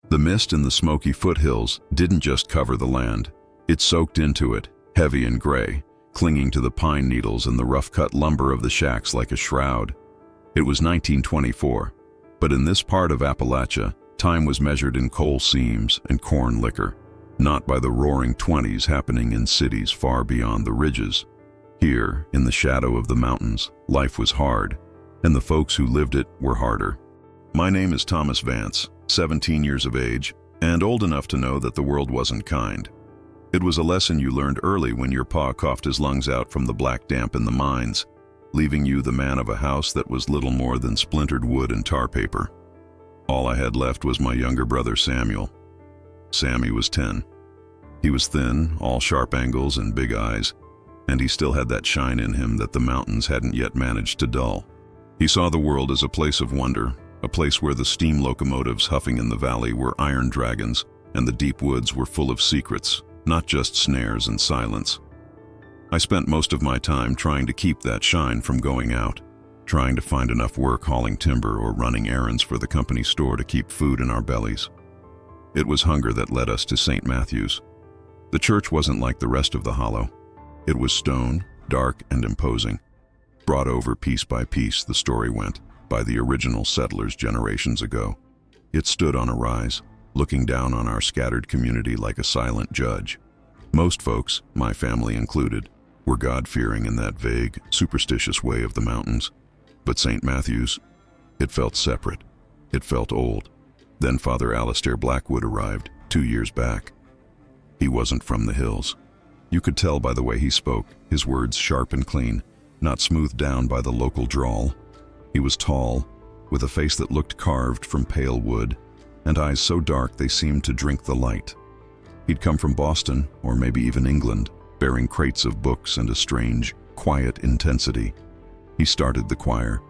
The mist in the smoky foothills didn't just cover the land. It soaked into it, heavy and gray, clinging to the pine needles and the rough-cut lumber of the shacks like a shroud. It was 1924, but in this part of Appalachia, time was measured in coal seams and corn liquor, not by the roaring 20s happening in cities far beyond the ridges. Here, in the shadow of the mountains, life was hard, and the folks who lived it were harder. My name is Thomas Vance, 17 years of age, and old enough to know that the world wasn't kind. It was a lesson you learned early when your pa coughed his lungs out from the black damp in the mines, leaving you the man of a house that was little more than splintered wood and tar paper. All I had left was my younger brother Samuel. Sammy was 10. He was thin, all sharp angles and big eyes, and he still had that shine in him that the mountains hadn't yet managed to dull. He saw the world as a place of wonder, a place where the steam locomotives huffing in the valley were iron dragons, and the deep woods were full of secrets, not just snares and silence. I spent most of my time trying to keep that shine from going out, trying to find enough work hauling timber or running errands for the company store to keep food in our bellies. It was hunger that led us to St. Matthew's. The church wasn't like the rest of the hollow. It was stone, dark and imposing, brought over piece by piece, the story went, by the original settlers generations ago. It stood on a rise, looking down on our scattered community like a silent judge. Most folks, my family included, were God-fearing in that vague, superstitious way of the mountains. But St. Matthew's, it felt separate. It felt old. Then Father Alistair Blackwood arrived, 2 years back. He wasn't from the hills. You could tell by the way he spoke, his words sharp and clean, not smoothed down by the local drawl. He was tall, with a face that looked carved from pale wood, and eyes so dark they seemed to drink the light. He'd come from Boston, or maybe even England, bearing crates of books and a strange, quiet intensity. He started the choir.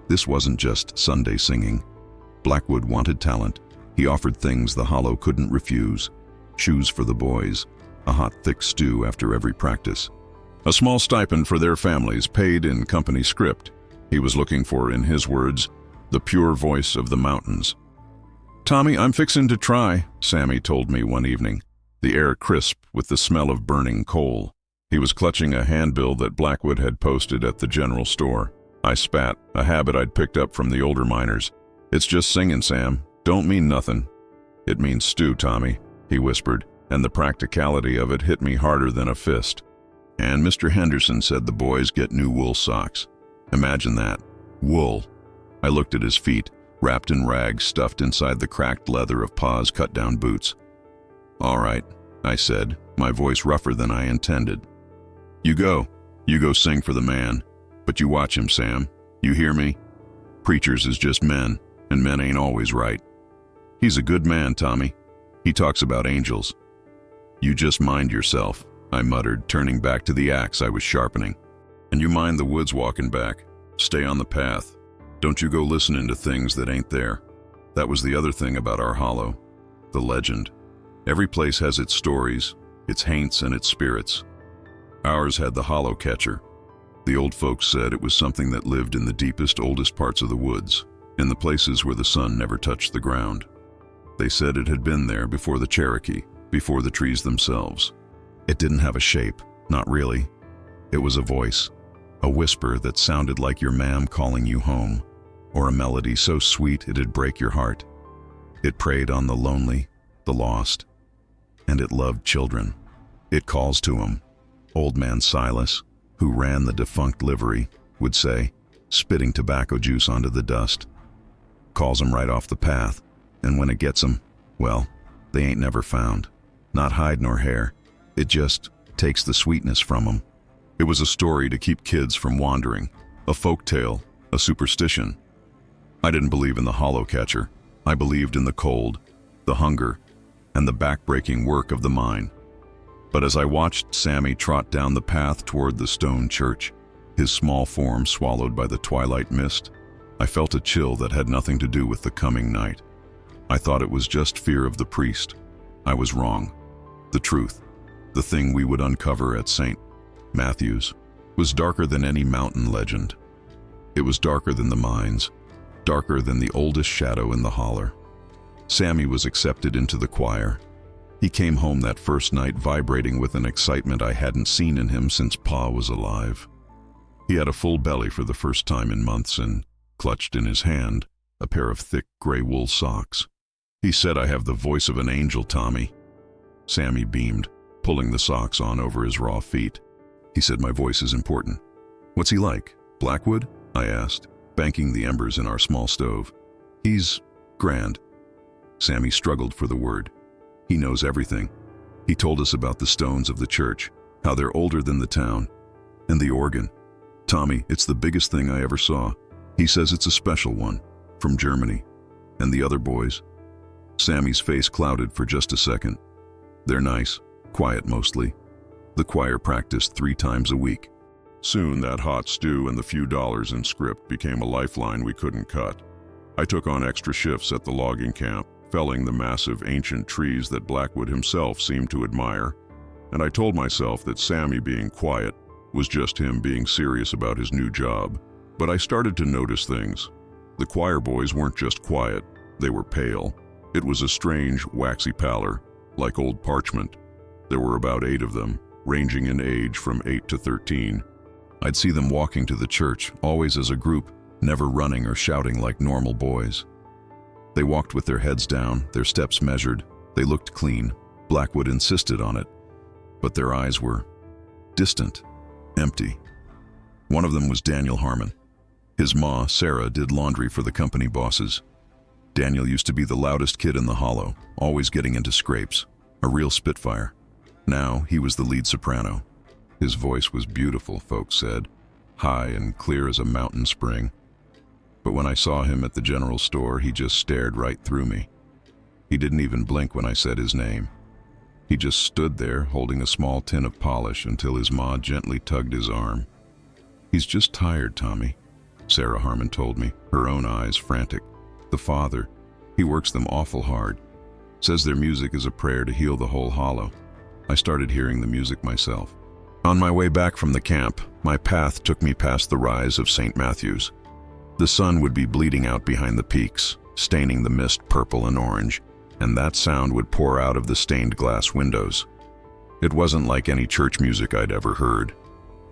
This wasn't just Sunday singing. Blackwood wanted talent. He offered things the hollow couldn't refuse: shoes for the boys, a hot thick stew after every practice, a small stipend for their families paid in company script. He was looking for, in his words, the pure voice of the mountains. "Tommy, I'm fixin' to try," Sammy told me one evening, the air crisp with the smell of burning coal. He was clutching a handbill that Blackwood had posted at the general store. I spat, a habit I'd picked up from the older miners. "It's just singing, Sam. Don't mean nothing." "It means stew, Tommy," he whispered, and the practicality of it hit me harder than a fist. "And Mr. Henderson said the boys get new wool socks." Imagine that. Wool. I looked at his feet, wrapped in rags stuffed inside the cracked leather of Pa's cut-down boots. "All right," I said, my voice rougher than I intended. You go sing for the man, but you watch him, Sam. You hear me? Preachers is just men, and men ain't always right. He's a good man, Tommy. He talks about angels." "You just mind yourself," I muttered, turning back to the axe I was sharpening. "And you mind the woods walking back. Stay on the path. Don't you go listening to things that ain't there." That was the other thing about our hollow, the legend. Every place has its stories, its haints and its spirits. Ours had the hollow catcher. The old folks said it was something that lived in the deepest, oldest parts of the woods, in the places where the sun never touched the ground. They said it had been there before the Cherokee, before the trees themselves. It didn't have a shape, not really. It was a voice, a whisper that sounded like your mam calling you home, or a melody so sweet it'd break your heart. It preyed on the lonely, the lost, and it loved children. It calls to 'em. Old man Silas, who ran the defunct livery, would say, spitting tobacco juice onto the dust. Calls 'em right off the path, and when it gets 'em, well, they ain't never found. Not hide nor hair. It just takes the sweetness from 'em. It was a story to keep kids from wandering, a folk tale, a superstition. I didn't believe in the hollow catcher. I believed in the cold, the hunger, and the back-breaking work of the mine. But as I watched Sammy trot down the path toward the stone church, his small form swallowed by the twilight mist, I felt a chill that had nothing to do with the coming night. I thought it was just fear of the priest. I was wrong. The truth, the thing we would uncover at St. Matthew's, was darker than any mountain legend. It was darker than the mines, darker than the oldest shadow in the holler. Sammy was accepted into the choir. He came home that first night vibrating with an excitement I hadn't seen in him since Pa was alive. He had a full belly for the first time in months and clutched in his hand a pair of thick gray wool socks. He said, "I have the voice of an angel, Tommy." Sammy beamed, pulling the socks on over his raw feet. He said, "My voice is important." "What's he like? Blackwood?" I asked, banking the embers in our small stove. "He's grand." Sammy struggled for the word. "He knows everything. He told us about the stones of the church, how they're older than the town, and the organ. Tommy, it's the biggest thing I ever saw. He says it's a special one, from Germany. And the other boys?" Sammy's face clouded for just a second. "They're nice, quiet mostly. The choir practiced 3 times a week." Soon that hot stew and the few dollars in script became a lifeline we couldn't cut. I took on extra shifts at the logging camp, felling the massive ancient trees that Blackwood himself seemed to admire, and I told myself that Sammy being quiet was just him being serious about his new job. But I started to notice things. The choir boys weren't just quiet, they were pale. It was a strange, waxy pallor, like old parchment. There were about 8 of them, ranging in age from 8 to 13. I'd see them walking to the church, always as a group, never running or shouting like normal boys. They walked with their heads down, their steps measured. They looked clean. Blackwood insisted on it. But their eyes were distant, empty. One of them was Daniel Harmon. His ma, Sarah, did laundry for the company bosses. Daniel used to be the loudest kid in the hollow, always getting into scrapes, a real spitfire. Now he was the lead soprano. His voice was beautiful, folks said, high and clear as a mountain spring. But when I saw him at the general store, he just stared right through me. He didn't even blink when I said his name. He just stood there, holding a small tin of polish until his ma gently tugged his arm. "He's just tired, Tommy," Sarah Harmon told me, her own eyes frantic. "The father, he works them awful hard. Says their music is a prayer to heal the whole hollow." I started hearing the music myself. On my way back from the camp, my path took me past the rise of St. Matthew's. The sun would be bleeding out behind the peaks, staining the mist purple and orange, and that sound would pour out of the stained glass windows. It wasn't like any church music I'd ever heard.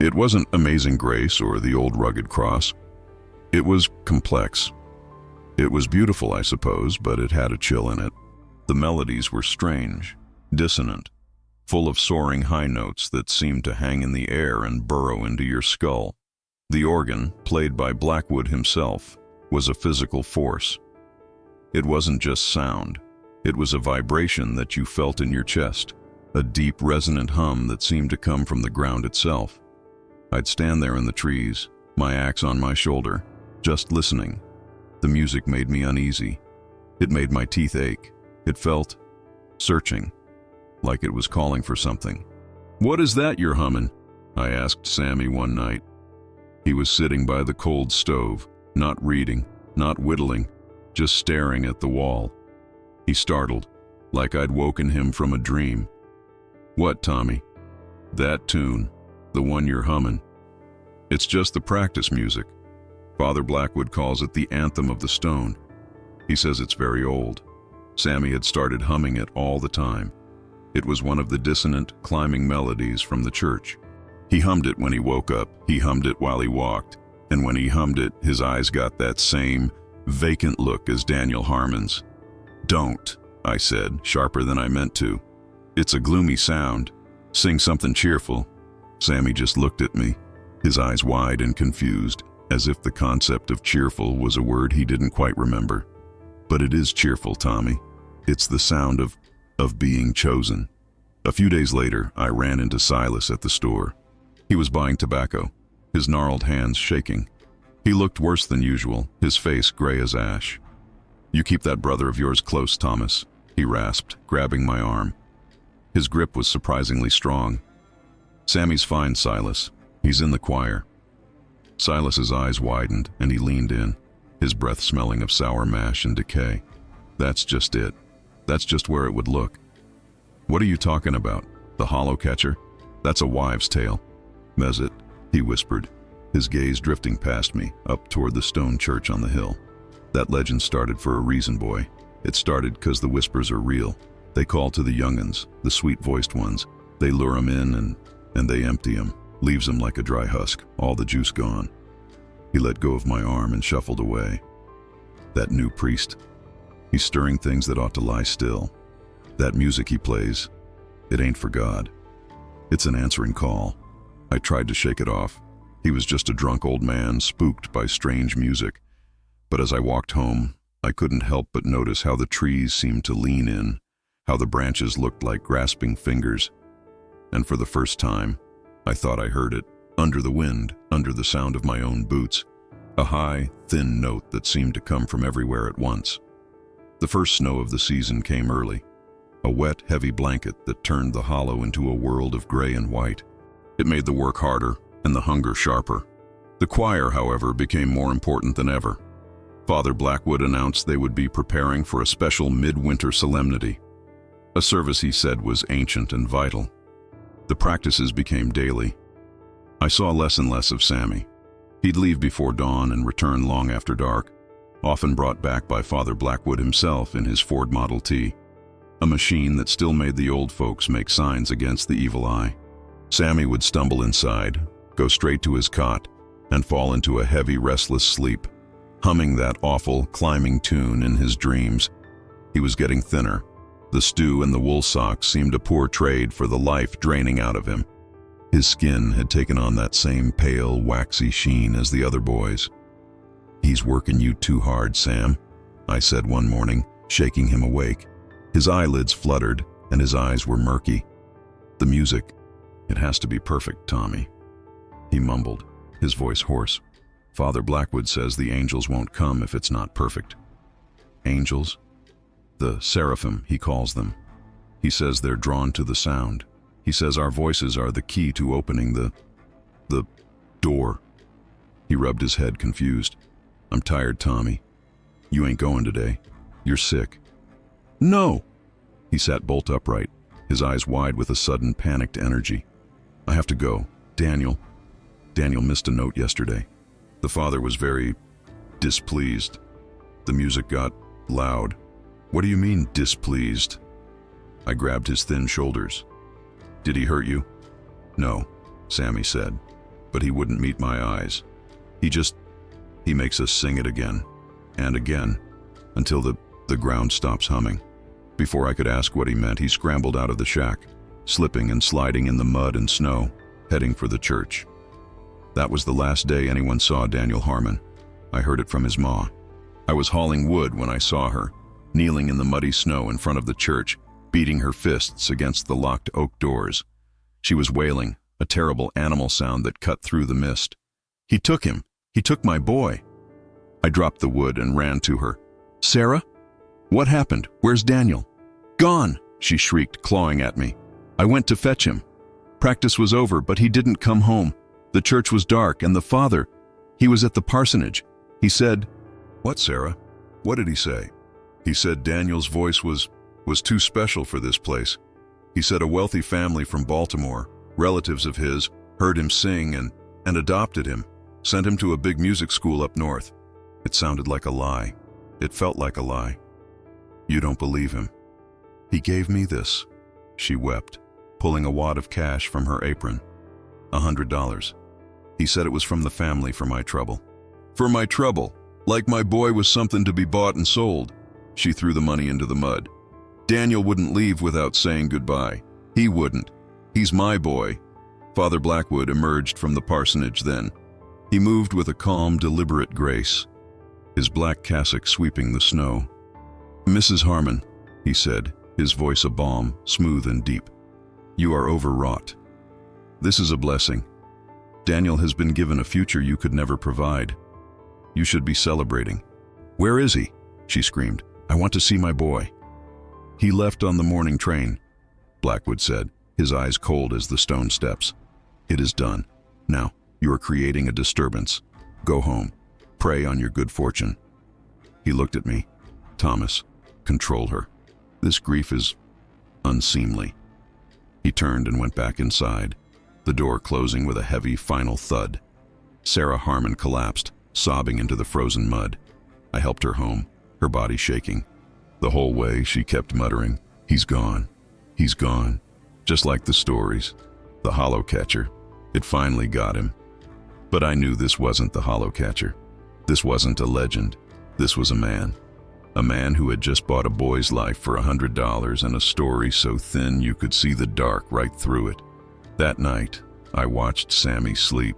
It wasn't Amazing Grace or the Old Rugged Cross. It was complex. It was beautiful, I suppose, but it had a chill in it. The melodies were strange, dissonant, full of soaring high notes that seemed to hang in the air and burrow into your skull. The organ, played by Blackwood himself, was a physical force. It wasn't just sound. It was a vibration that you felt in your chest, a deep, resonant hum that seemed to come from the ground itself. I'd stand there in the trees, my axe on my shoulder, just listening. The music made me uneasy. It made my teeth ache. It felt searching, like it was calling for something. "What is that you're humming?" I asked Sammy one night. He was sitting by the cold stove, not reading, not whittling, just staring at the wall. He startled, like I'd woken him from a dream. "What, Tommy?" "That tune, the one you're humming. It's just the practice music. Father Blackwood calls it the Anthem of the Stone. He says it's very old." Sammy had started humming it all the time. It was one of the dissonant, climbing melodies from the church. He hummed it when he woke up, he hummed it while he walked, and when he hummed it, his eyes got that same vacant look as Daniel Harmon's. "Don't," I said, sharper than I meant to. "It's a gloomy sound. Sing something cheerful." Sammy just looked at me, his eyes wide and confused, as if the concept of cheerful was a word he didn't quite remember. "But it is cheerful, Tommy. It's the sound of being chosen." A few days later, I ran into Silas at the store. He was buying tobacco, his gnarled hands shaking. He looked worse than usual, his face gray as ash. "You keep that brother of yours close, Thomas," he rasped, grabbing my arm. His grip was surprisingly strong. "Sammy's fine, Silas. He's in the choir." Silas's eyes widened, and he leaned in, his breath smelling of sour mash and decay. "That's just it. That's just where it would look." "What are you talking about? The hollow catcher? That's a wives' tale." "Mezzet," he whispered, his gaze drifting past me, up toward the stone church on the hill. "That legend started for a reason, boy. It started 'cause the whispers are real. They call to the young'uns, the sweet-voiced ones. They lure 'em in and they empty 'em, leaves 'em like a dry husk, all the juice gone. He let go of my arm and shuffled away. That new priest, he's stirring things that ought to lie still. That music he plays, it ain't for God. It's an answering call. I tried to shake it off. He was just a drunk old man, spooked by strange music. But as I walked home, I couldn't help but notice how the trees seemed to lean in, how the branches looked like grasping fingers. And for the first time, I thought I heard it, under the wind, under the sound of my own boots, a high, thin note that seemed to come from everywhere at once. The first snow of the season came early, a wet, heavy blanket that turned the hollow into a world of gray and white. It made the work harder and the hunger sharper. The choir, however, became more important than ever. Father Blackwood announced they would be preparing for a special midwinter solemnity. A service he said was ancient and vital. The practices became daily. I saw less and less of Sammy. He'd leave before dawn and return long after dark, often brought back by Father Blackwood himself in his Ford Model T, a machine that still made the old folks make signs against the evil eye. Sammy would stumble inside, go straight to his cot, and fall into a heavy, restless sleep, humming that awful, climbing tune in his dreams. He was getting thinner. The stew and the wool socks seemed a poor trade for the life draining out of him. His skin had taken on that same pale, waxy sheen as the other boys. "He's working you too hard, Sam," I said one morning, shaking him awake. His eyelids fluttered, and his eyes were murky. "The music, it has to be perfect, Tommy." He mumbled, his voice hoarse. "Father Blackwood says the angels won't come if it's not perfect." Angels? The seraphim, he calls them. He says they're drawn to the sound. He says our voices are the key to opening the door. He rubbed his head, confused. "I'm tired, Tommy. You ain't going today. You're sick." "No!" He sat bolt upright, his eyes wide with a sudden panicked energy. "I have to go. Daniel missed a note yesterday. The father was very displeased. The music got loud." "What do you mean, displeased?" I grabbed his thin shoulders. "Did he hurt you?" "No," Sammy said, "but he wouldn't meet my eyes. He makes us sing it again, and again, until the ground stops humming." Before I could ask what he meant, he scrambled out of the shack, slipping and sliding in the mud and snow, heading for the church. That was the last day anyone saw Daniel Harmon. I heard it from his ma. I was hauling wood when I saw her, kneeling in the muddy snow in front of the church, beating her fists against the locked oak doors. She was wailing, a terrible animal sound that cut through the mist. "He took him! He took my boy!" I dropped the wood and ran to her. "Sarah? What happened? Where's Daniel?" "Gone!" she shrieked, clawing at me. "I went to fetch him. Practice was over, but he didn't come home. The church was dark, and the father, he was at the parsonage. He said..." "What, Sarah? What did he say?" "He said Daniel's voice was too special for this place. He said a wealthy family from Baltimore, relatives of his, heard him sing and adopted him, sent him to a big music school up north." It sounded like a lie. It felt like a lie. "You don't believe him?" "He gave me this." She wept, pulling a wad of cash from her apron. $100. He said it was from the family for my trouble. "For my trouble? Like my boy was something to be bought and sold." She threw the money into the mud. "Daniel wouldn't leave without saying goodbye. He wouldn't. He's my boy." Father Blackwood emerged from the parsonage then. He moved with a calm, deliberate grace, his black cassock sweeping the snow. "Mrs. Harmon," he said, his voice a balm, smooth and deep, "you are overwrought. This is a blessing. Daniel has been given a future you could never provide. You should be celebrating." "Where is he?" she screamed. "I want to see my boy." "He left on the morning train," Blackwood said, his eyes cold as the stone steps. "It is done. Now, you are creating a disturbance. Go home. Pray on your good fortune." He looked at me. "Thomas, control her. This grief is unseemly." He turned and went back inside, the door closing with a heavy final thud. Sarah Harmon collapsed, sobbing into the frozen mud. I helped her home, her body shaking. The whole way she kept muttering, "He's gone. He's gone." Just like the stories. The hollow catcher. It finally got him. But I knew this wasn't the hollow catcher. This wasn't a legend. This was a man. A man who had just bought a boy's life for $100 and a story so thin you could see the dark right through it. That night, I watched Sammy sleep.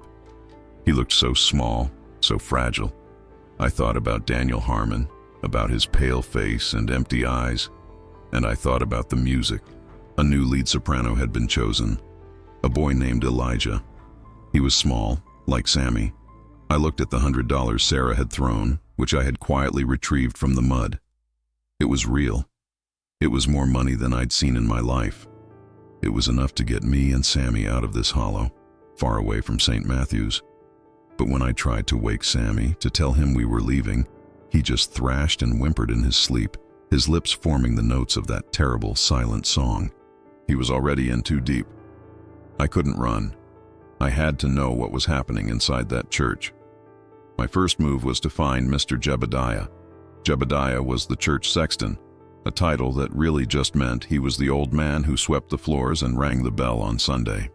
He looked so small, so fragile. I thought about Daniel Harmon, about his pale face and empty eyes, and I thought about the music. A new lead soprano had been chosen, a boy named Elijah. He was small, like Sammy. I looked at the $100 Sarah had thrown, which I had quietly retrieved from the mud. It was real. It was more money than I'd seen in my life. It was enough to get me and Sammy out of this hollow, far away from St. Matthew's. But when I tried to wake Sammy, to tell him we were leaving, he just thrashed and whimpered in his sleep, his lips forming the notes of that terrible, silent song. He was already in too deep. I couldn't run. I had to know what was happening inside that church. My first move was to find Mr. Jebediah. Jebediah was the church sexton, a title that really just meant he was the old man who swept the floors and rang the bell on Sunday.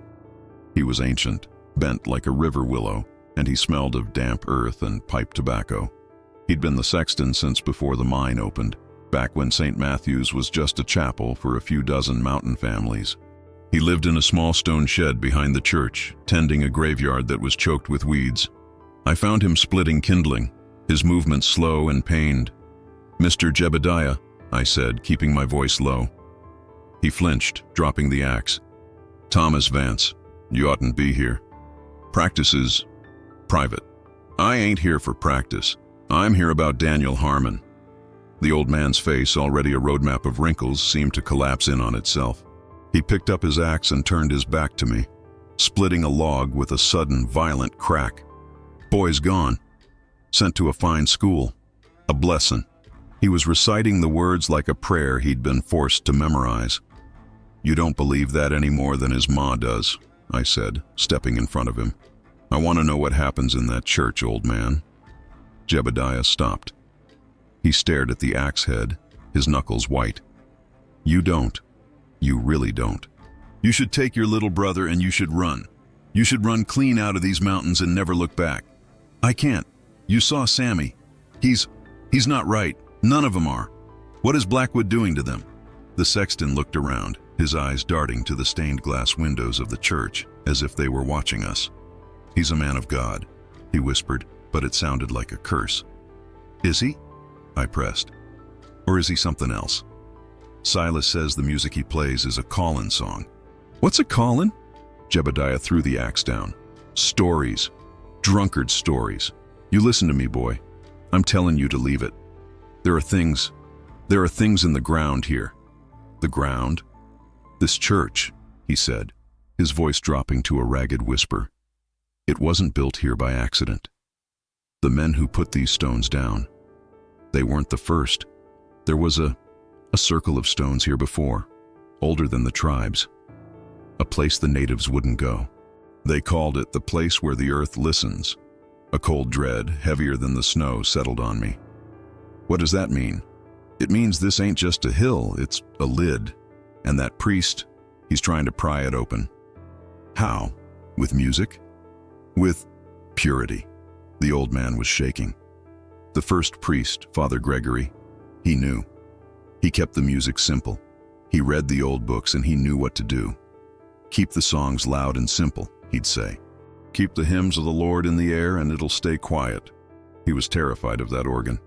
He was ancient, bent like a river willow, and he smelled of damp earth and pipe tobacco. He'd been the sexton since before the mine opened, back when St. Matthew's was just a chapel for a few dozen mountain families. He lived in a small stone shed behind the church, tending a graveyard that was choked with weeds. I found him splitting kindling, his movements slow and pained. "Mr. Jebediah," I said, keeping my voice low. He flinched, dropping the axe. "Thomas Vance, you oughtn't be here. Practice is private." "I ain't here for practice. I'm here about Daniel Harmon." The old man's face, already a roadmap of wrinkles, seemed to collapse in on itself. He picked up his axe and turned his back to me, splitting a log with a sudden, violent crack. "Boy's gone. Sent to a fine school. A blessin'." He was reciting the words like a prayer he'd been forced to memorize. "You don't believe that any more than his ma does," I said, stepping in front of him. "I want to know what happens in that church, old man." Jebediah stopped. He stared at the axe head, his knuckles white. "You don't. You really don't. You should take your little brother and you should run. You should run clean out of these mountains and never look back." "I can't. You saw Sammy. He's not right. None of them are. What is Blackwood doing to them?" The sexton looked around, his eyes darting to the stained glass windows of the church, as if they were watching us. "He's a man of God," he whispered, but it sounded like a curse. "Is he?" I pressed. "Or is he something else? Silas says the music he plays is a call-in song." "What's a call-in?" Jebediah threw the axe down. "Stories. Drunkard stories. You listen to me, boy. I'm telling you to leave it. There are things in the ground here." "The ground?" "This church," he said, his voice dropping to a ragged whisper. "It wasn't built here by accident. The men who put these stones down, they weren't the first. There was a circle of stones here before, older than the tribes. A place the natives wouldn't go. They called it the place where the earth listens." A cold dread, heavier than the snow, settled on me. "What does that mean?" "It means this ain't just a hill, it's a lid. And that priest, he's trying to pry it open." "How? With music?" "With purity." The old man was shaking. "The first priest, Father Gregory, he knew. He kept the music simple. He read the old books and he knew what to do. Keep the songs loud and simple, he'd say. Keep the hymns of the Lord in the air and it'll stay quiet." He was terrified of that organ.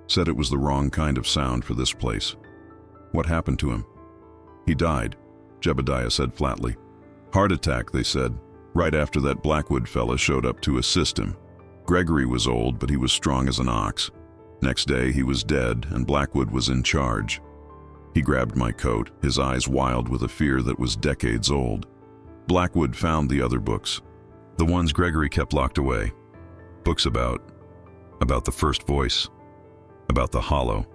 Said it was the wrong kind of sound for this place. "What happened to him?" "He died," Jebediah said flatly. "Heart attack, they said, right after that Blackwood fella showed up to assist him. Gregory was old, but he was strong as an ox. Next day he was dead and Blackwood was in charge." He grabbed my coat, his eyes wild with a fear that was decades old. "Blackwood found the other books. The ones Gregory kept locked away. Books about the first voice, about the hollow.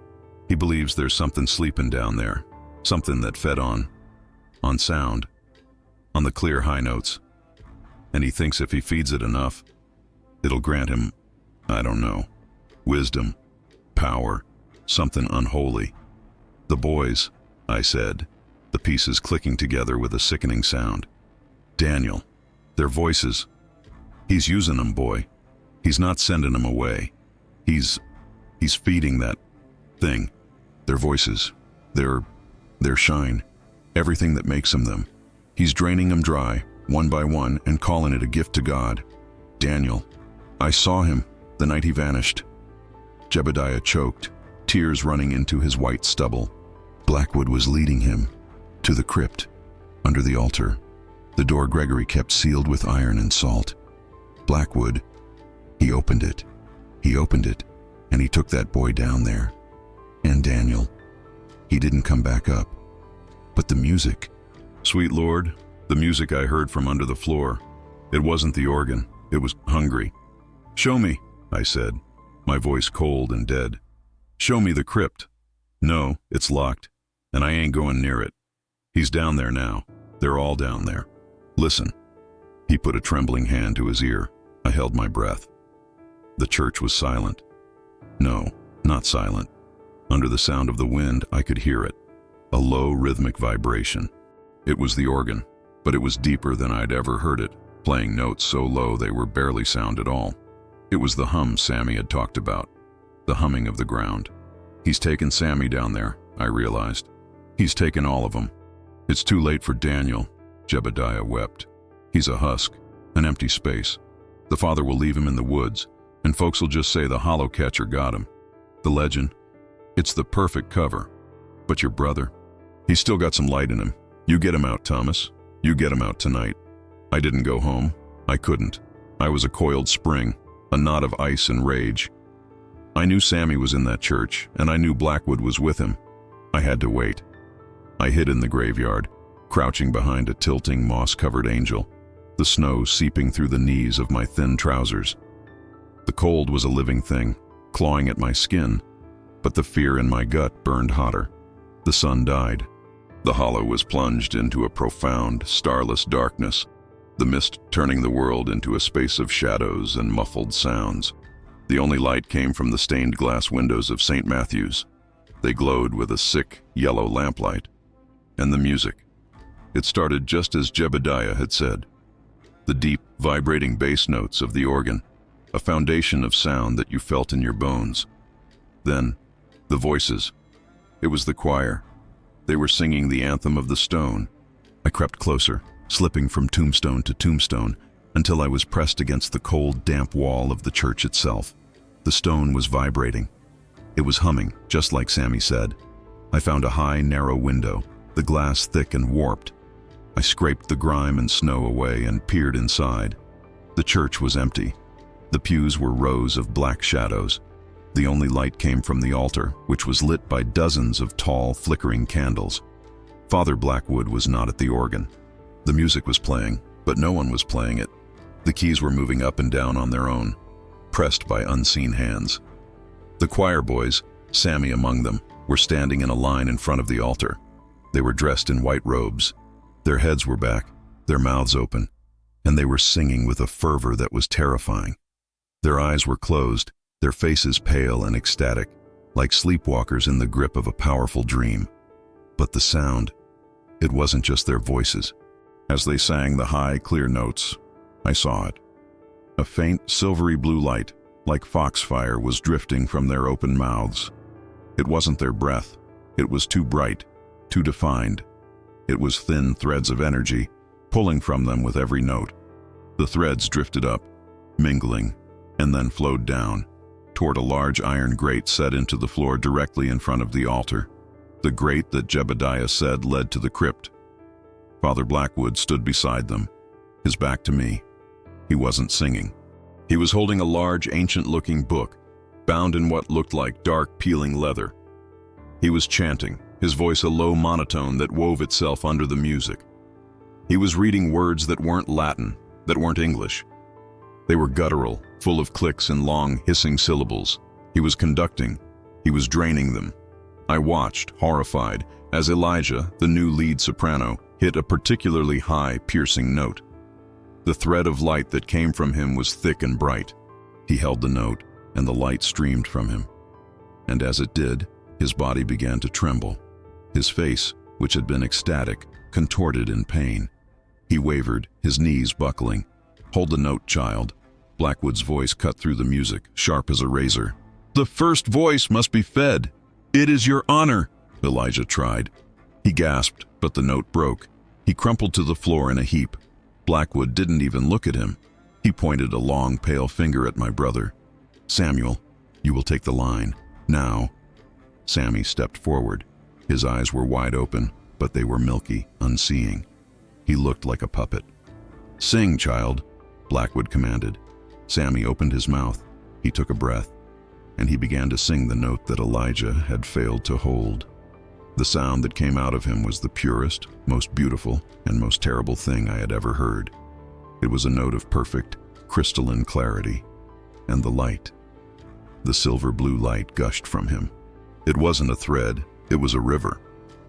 He believes there's something sleeping down there, something that fed on sound, on the clear high notes. And he thinks if he feeds it enough, it'll grant him, I don't know, wisdom, power, something unholy. "The boys," I said, the pieces clicking together with a sickening sound. "Daniel. Their voices. He's using them, boy. He's not sending them away. He's feeding that thing. Their voices. Their shine. Everything that makes them. He's draining them dry, one by one, and calling it a gift to God. Daniel. I saw him the night he vanished." Jebediah choked, tears running into his white stubble. Blackwood was leading him to the crypt, under the altar. The door Gregory kept sealed with iron and salt. Blackwood, he opened it, and he took that boy down there. And Daniel, he didn't come back up. But the music. Sweet Lord, the music I heard from under the floor. It wasn't the organ, it was hungry. "Show me," I said, my voice cold and dead. "Show me the crypt." "No, it's locked, and I ain't going near it. He's down there now. They're all down there. Listen." He put a trembling hand to his ear. I held my breath. The church was silent. No, not silent. Under the sound of the wind, I could hear it. A low, rhythmic vibration. It was the organ, but it was deeper than I'd ever heard it, playing notes so low they were barely sound at all. It was the hum Sammy had talked about, the humming of the ground. He's taken Sammy down there, I realized. He's taken all of them. It's too late for Daniel, Jebediah wept. He's a husk, an empty space. The father will leave him in the woods, and folks will just say the hollow catcher got him. The legend, it's the perfect cover. But your brother, he's still got some light in him. You get him out, Thomas. You get him out tonight. I didn't go home. I couldn't. I was a coiled spring, a knot of ice and rage. I knew Sammy was in that church, and I knew Blackwood was with him. I had to wait. I hid in the graveyard, crouching behind a tilting, moss-covered angel, the snow seeping through the knees of my thin trousers. The cold was a living thing, clawing at my skin, but the fear in my gut burned hotter. The sun died. The hollow was plunged into a profound, starless darkness, the mist turning the world into a space of shadows and muffled sounds. The only light came from the stained glass windows of St. Matthew's. They glowed with a sick, yellow lamplight. And the music. It started just as Jebediah had said. The deep, vibrating bass notes of the organ, a foundation of sound that you felt in your bones. Then, the voices. It was the choir. They were singing the anthem of the stone. I crept closer, slipping from tombstone to tombstone, until I was pressed against the cold, damp wall of the church itself. The stone was vibrating. It was humming, just like Sammy said. I found a high, narrow window, the glass thick and warped. I scraped the grime and snow away and peered inside. The church was empty. The pews were rows of black shadows. The only light came from the altar, which was lit by dozens of tall, flickering candles. Father Blackwood was not at the organ. The music was playing, but no one was playing it. The keys were moving up and down on their own, pressed by unseen hands. The choir boys, Sammy among them, were standing in a line in front of the altar. They were dressed in white robes. Their heads were back, their mouths open, and they were singing with a fervor that was terrifying. Their eyes were closed, their faces pale and ecstatic, like sleepwalkers in the grip of a powerful dream. But the sound, it wasn't just their voices. As they sang the high, clear notes, I saw it. A faint, silvery blue light, like foxfire, was drifting from their open mouths. It wasn't their breath. It was too bright, too defined. It was thin threads of energy, pulling from them with every note. The threads drifted up, mingling, and then flowed down, toward a large iron grate set into the floor directly in front of the altar. The grate that Jebediah said led to the crypt. Father Blackwood stood beside them, his back to me. He wasn't singing. He was holding a large, ancient-looking book, bound in what looked like dark, peeling leather. He was chanting, his voice a low monotone that wove itself under the music. He was reading words that weren't Latin, that weren't English. They were guttural, full of clicks and long, hissing syllables. He was conducting. He was draining them. I watched, horrified, as Elijah, the new lead soprano, hit a particularly high, piercing note. The thread of light that came from him was thick and bright. He held the note, and the light streamed from him. And as it did, his body began to tremble. His face, which had been ecstatic, contorted in pain. He wavered, his knees buckling. "Hold the note, child." Blackwood's voice cut through the music, sharp as a razor. "The first voice must be fed. It is your honor." Elijah tried. He gasped, but the note broke. He crumpled to the floor in a heap. Blackwood didn't even look at him. He pointed a long, pale finger at my brother. "Samuel, you will take the line. Now." Sammy stepped forward. His eyes were wide open, but they were milky, unseeing. He looked like a puppet. "Sing, child," Blackwood commanded. Sammy opened his mouth. He took a breath, and he began to sing the note that Elijah had failed to hold. The sound that came out of him was the purest, most beautiful, and most terrible thing I had ever heard. It was a note of perfect, crystalline clarity. And the light. The silver blue light gushed from him. It wasn't a thread, it was a river.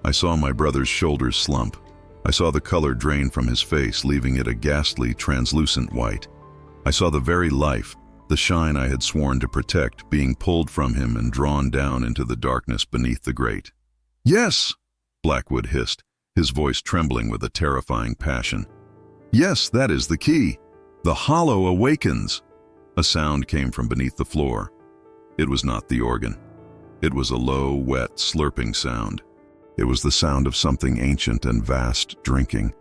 I saw my brother's shoulders slump. I saw the color drain from his face, leaving it a ghastly, translucent white. I saw the very life, the shine I had sworn to protect, being pulled from him and drawn down into the darkness beneath the grate. "Yes," Blackwood hissed, his voice trembling with a terrifying passion. "Yes, that is the key. The hollow awakens." A sound came from beneath the floor. It was not the organ. It was a low, wet, slurping sound. It was the sound of something ancient and vast drinking,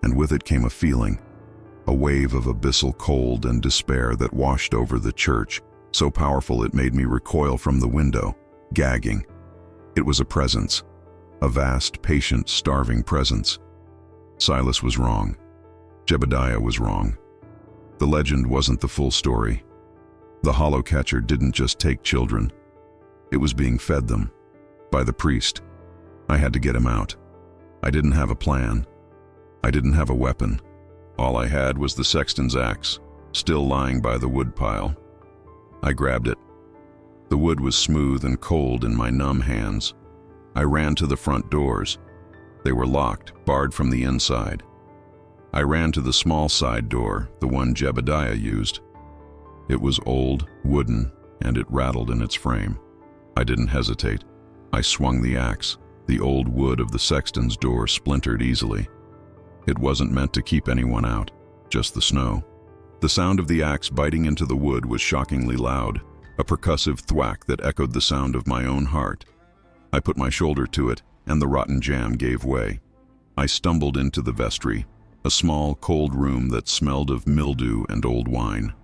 and with it came a feeling, a wave of abyssal cold and despair that washed over the church, so powerful it made me recoil from the window, gagging. It was a presence, a vast, patient, starving presence. Silas was wrong. Jebediah was wrong. The legend wasn't the full story. The hollow catcher didn't just take children. It was being fed them, by the priest. I had to get him out. I didn't have a plan. I didn't have a weapon. All I had was the sexton's axe, still lying by the wood pile. I grabbed it. The wood was smooth and cold in my numb hands. I ran to the front doors. They were locked, barred from the inside. I ran to the small side door, the one Jebediah used. It was old, wooden, and it rattled in its frame. I didn't hesitate. I swung the axe. The old wood of the sexton's door splintered easily. It wasn't meant to keep anyone out, just the snow. The sound of the axe biting into the wood was shockingly loud, a percussive thwack that echoed the sound of my own heart. I put my shoulder to it, and the rotten jam gave way. I stumbled into the vestry, a small, cold room that smelled of mildew and old wine.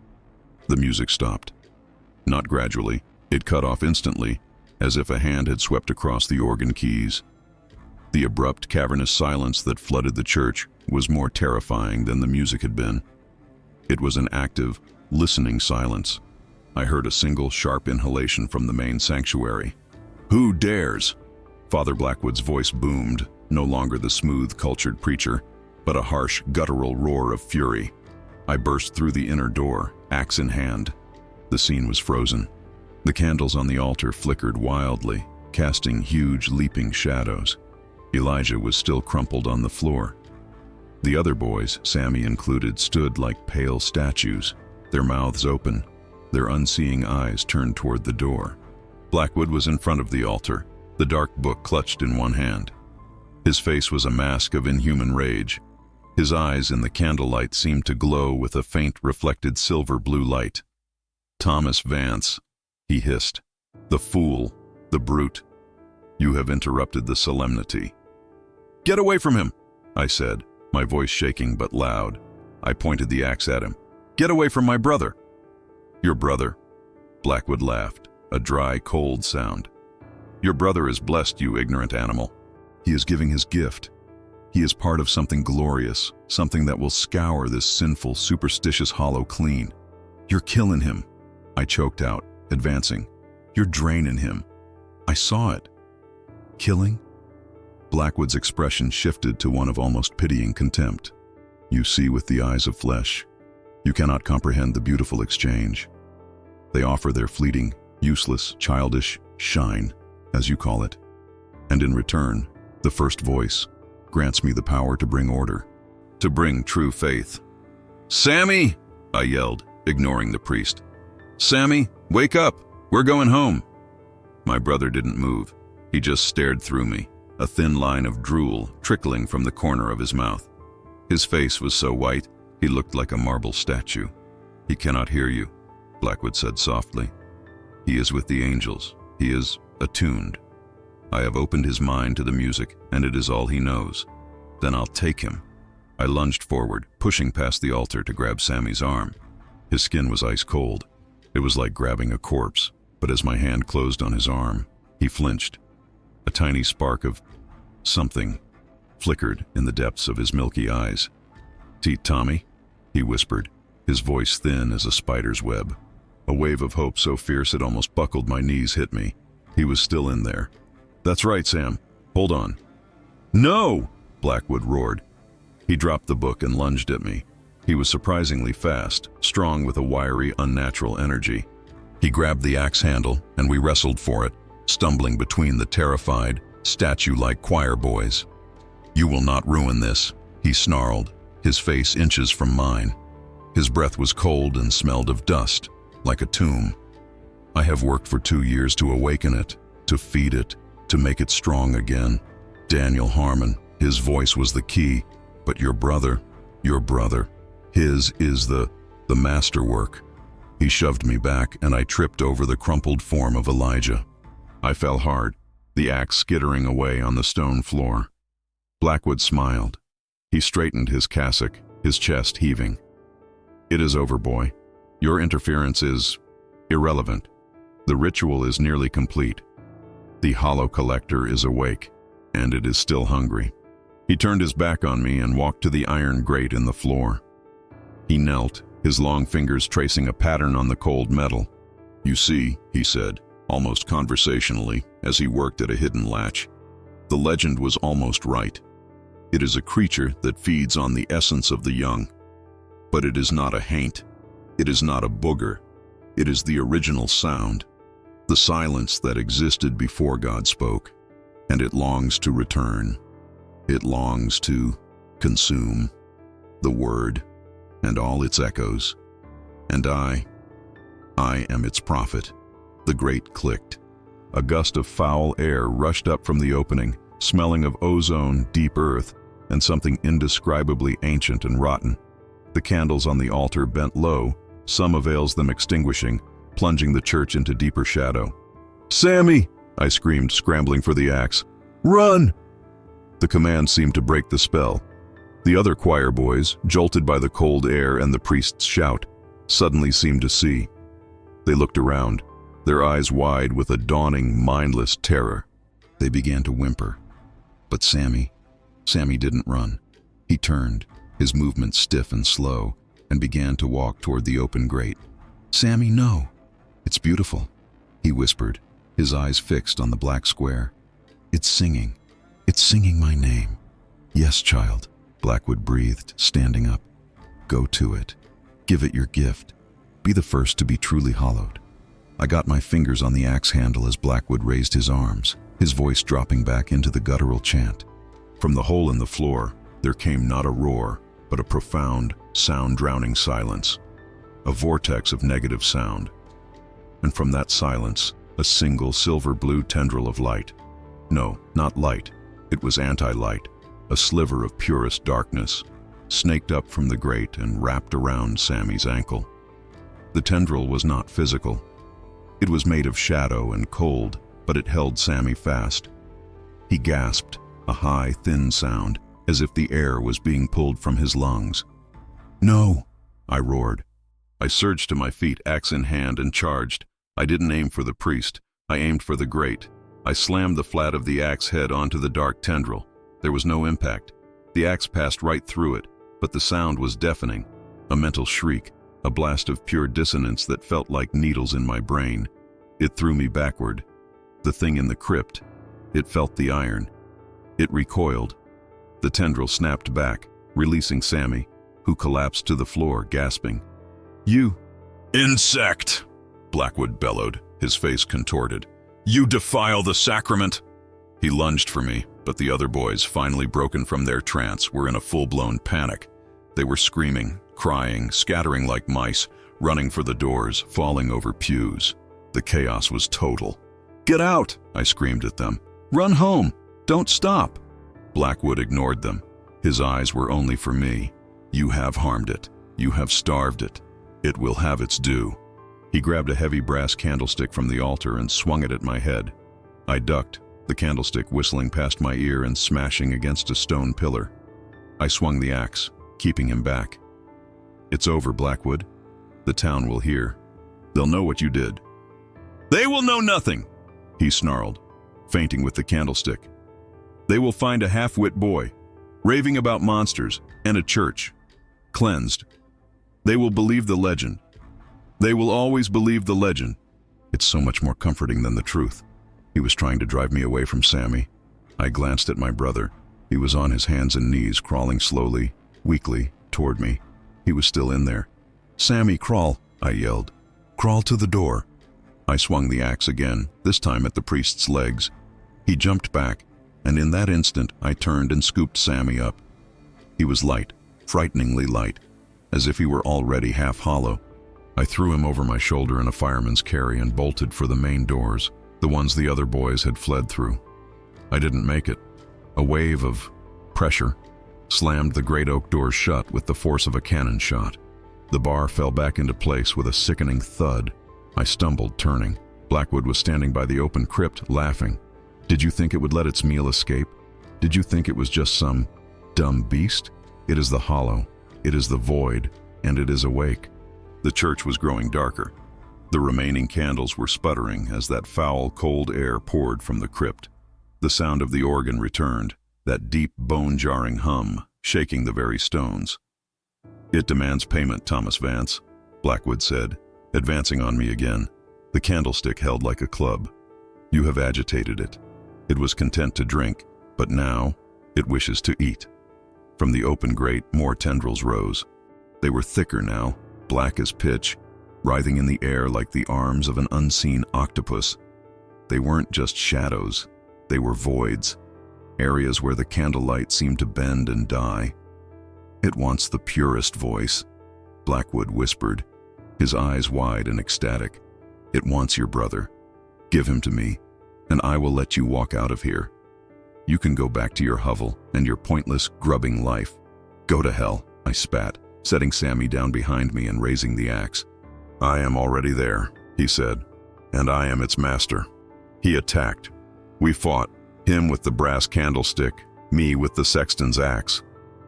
The music stopped. Not gradually, it cut off instantly, as if a hand had swept across the organ keys. The abrupt, cavernous silence that flooded the church was more terrifying than the music had been. It was an active, listening silence. I heard a single, sharp inhalation from the main sanctuary. "Who dares?" Father Blackwood's voice boomed, no longer the smooth, cultured preacher, but a harsh, guttural roar of fury. I burst through the inner door, axe in hand. The scene was frozen. The candles on the altar flickered wildly, casting huge, leaping shadows. Elijah was still crumpled on the floor. The other boys, Sammy included, stood like pale statues, their mouths open, their unseeing eyes turned toward the door. Blackwood was in front of the altar, the dark book clutched in one hand. His face was a mask of inhuman rage. His eyes in the candlelight seemed to glow with a faint reflected silver blue light. "Thomas Vance," he hissed. "The fool, the brute. You have interrupted the solemnity." "Get away from him," I said, my voice shaking but loud. I pointed the axe at him. "Get away from my brother." "Your brother?" Blackwood laughed, a dry, cold sound. "Your brother is blessed, you ignorant animal. He is giving his gift. He is part of something glorious, something that will scour this sinful, superstitious hollow clean. You're killing him," I choked out, advancing. "You're draining him. I saw it." "Killing?" Blackwood's expression shifted to one of almost pitying contempt. "You see with the eyes of flesh. You cannot comprehend the beautiful exchange. They offer their fleeting, useless, childish shine, as you call it. And in return, the first voice grants me the power to bring order, to bring true faith." "Sammy!" I yelled, ignoring the priest. "Sammy, wake up! We're going home!" My brother didn't move. He just stared through me, a thin line of drool trickling from the corner of his mouth. His face was so white, he looked like a marble statue. "He cannot hear you," Blackwood said softly. "He is with the angels. He is attuned. I have opened his mind to the music, and it is all he knows. Then I'll take him." I lunged forward, pushing past the altar to grab Sammy's arm. His skin was ice cold. It was like grabbing a corpse, but as my hand closed on his arm, he flinched. A tiny spark of something flickered in the depths of his milky eyes. "Tommy," he whispered, his voice thin as a spider's web. A wave of hope so fierce it almost buckled my knees hit me. He was still in there. "That's right, Sam. Hold on." "No!" Blackwood roared. He dropped the book and lunged at me. He was surprisingly fast, strong with a wiry, unnatural energy. He grabbed the axe handle, and we wrestled for it, stumbling between the terrified, statue-like choir boys. "You will not ruin this," he snarled, his face inches from mine. His breath was cold and smelled of dust, like a tomb. "I have worked for 2 years to awaken it, to feed it, to make it strong again. Daniel Harmon, his voice was the key, but your brother, his is the masterwork." He shoved me back, and I tripped over the crumpled form of Elijah. I fell hard, the axe skittering away on the stone floor. Blackwood smiled. He straightened his cassock, his chest heaving. "It is over, boy. Your interference is irrelevant. The ritual is nearly complete. The hollow collector is awake, and it is still hungry." He turned his back on me and walked to the iron grate in the floor. He knelt, his long fingers tracing a pattern on the cold metal. "You see," he said, almost conversationally, as he worked at a hidden latch, "the legend was almost right. It is a creature that feeds on the essence of the young. But it is not a haint. It is not a booger. It is the original sound, the silence that existed before God spoke, and it longs to return. It longs to consume the word and all its echoes. And I am its prophet." The grate clicked. A gust of foul air rushed up from the opening, smelling of ozone, deep earth, and something indescribably ancient and rotten. The candles on the altar bent low, some avails them extinguishing, plunging the church into deeper shadow. "Sammy!" I screamed, scrambling for the axe. "Run!" The command seemed to break the spell. The other choir boys, jolted by the cold air and the priest's shout, suddenly seemed to see. They looked around, their eyes wide with a dawning, mindless terror. They began to whimper. But Sammy didn't run. He turned, his movements stiff and slow, and began to walk toward the open grate. "Sammy, no. It's beautiful," he whispered, his eyes fixed on the black square. It's singing my name." "Yes, child," Blackwood breathed, standing up. "Go to it. Give it your gift. Be the first to be truly hallowed." I got my fingers on the axe handle as Blackwood raised his arms, his voice dropping back into the guttural chant. From the hole in the floor, there came not a roar, but a profound, sound-drowning silence, a vortex of negative sound. And from that silence, a single silver-blue tendril of light. No, not light. It was anti-light, a sliver of purest darkness, snaked up from the grate and wrapped around Sammy's ankle. The tendril was not physical. It was made of shadow and cold, but it held Sammy fast. He gasped, a high, thin sound, as if the air was being pulled from his lungs. "No!" I roared. I surged to my feet, axe in hand, and charged. I didn't aim for the priest. I aimed for the grate. I slammed the flat of the axe head onto the dark tendril. There was no impact. The axe passed right through it, but the sound was deafening. A mental shriek, a blast of pure dissonance that felt like needles in my brain. It threw me backward. The thing in the crypt. It felt the iron. It recoiled. The tendril snapped back, releasing Sammy, who collapsed to the floor, gasping. "You insect!" Blackwood bellowed, his face contorted. "You defile the sacrament!" He lunged for me, but the other boys, finally broken from their trance, were in a full-blown panic. They were screaming, crying, scattering like mice, running for the doors, falling over pews. The chaos was total. "Get out!" I screamed at them. "Run home! Don't stop!" Blackwood ignored them. His eyes were only for me. "You have harmed it. You have starved it. It will have its due." He grabbed a heavy brass candlestick from the altar and swung it at my head. I ducked, the candlestick whistling past my ear and smashing against a stone pillar. I swung the axe, keeping him back. "It's over, Blackwood. The town will hear. They'll know what you did." "They will know nothing," he snarled, fainting with the candlestick. "They will find a half-wit boy, raving about monsters and a church, cleansed. They will believe the legend. They will always believe the legend." It's so much more comforting than the truth. He was trying to drive me away from Sammy. I glanced at my brother. He was on his hands and knees, crawling slowly, weakly, toward me. He was still in there. "Sammy, crawl," I yelled. "Crawl to the door." I swung the axe again, this time at the priest's legs. He jumped back, and in that instant I turned and scooped Sammy up. He was light, frighteningly light, as if he were already half hollow. I threw him over my shoulder in a fireman's carry and bolted for the main doors, the ones the other boys had fled through. I didn't make it. A wave of pressure slammed the great oak doors shut with the force of a cannon shot. The bar fell back into place with a sickening thud. I stumbled, turning. Blackwood was standing by the open crypt, laughing. "Did you think it would let its meal escape? Did you think it was just some dumb beast? It is the hollow, it is the void, and it is awake." The church was growing darker. The remaining candles were sputtering as that foul, cold air poured from the crypt. The sound of the organ returned, that deep, bone-jarring hum, shaking the very stones. "It demands payment, Thomas Vance," Blackwood said, advancing on me again, the candlestick held like a club. "You have agitated it. It was content to drink, but now it wishes to eat." From the open grate, more tendrils rose. They were thicker now, black as pitch, writhing in the air like the arms of an unseen octopus. They weren't just shadows, they were voids, areas where the candlelight seemed to bend and die. "It wants the purest voice," Blackwood whispered, his eyes wide and ecstatic. "It wants your brother. Give him to me, and I will let you walk out of here. You can go back to your hovel and your pointless, grubbing life." "Go to hell," I spat, setting Sammy down behind me and raising the axe. "I am already there," he said, "and I am its master." He attacked. We fought, him with the brass candlestick, me with the sexton's axe.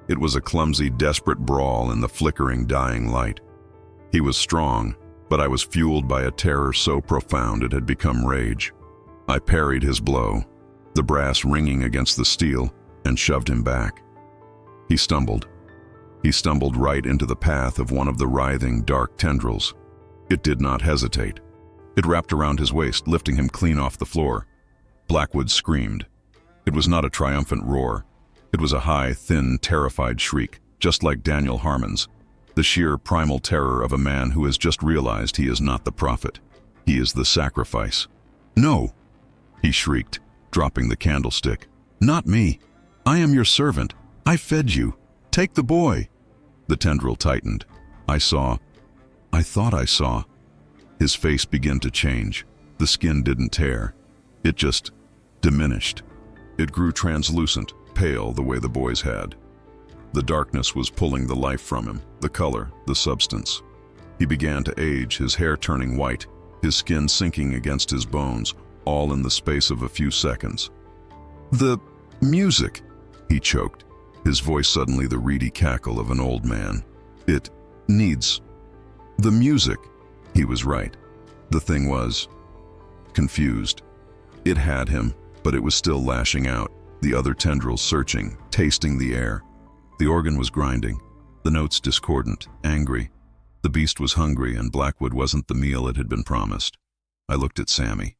It was a clumsy, desperate brawl in the flickering, dying light. He was strong, but I was fueled by a terror so profound it had become rage. I parried his blow, the brass ringing against the steel, and shoved him back. He stumbled. He stumbled right into the path of one of the writhing, dark tendrils. It did not hesitate. It wrapped around his waist, lifting him clean off the floor. Blackwood screamed. It was not a triumphant roar. It was a high, thin, terrified shriek, just like Daniel Harmon's, the sheer primal terror of a man who has just realized he is not the prophet. He is the sacrifice. "No!" he shrieked, dropping the candlestick. "Not me. I am your servant. I fed you. Take the boy." The tendril tightened. I thought I saw. His face began to change. The skin didn't tear. It just diminished. It grew translucent, pale the way the boys had. The darkness was pulling the life from him, the color, the substance. He began to age, his hair turning white, his skin sinking against his bones, all in the space of a few seconds. "The music," he choked, his voice suddenly the reedy cackle of an old man. "It needs the music." He was right. The thing was confused. It had him, but it was still lashing out, the other tendrils searching, tasting the air. The organ was grinding, the notes discordant, angry. The beast was hungry, and Blackwood wasn't the meal it had been promised. I looked at Sammy.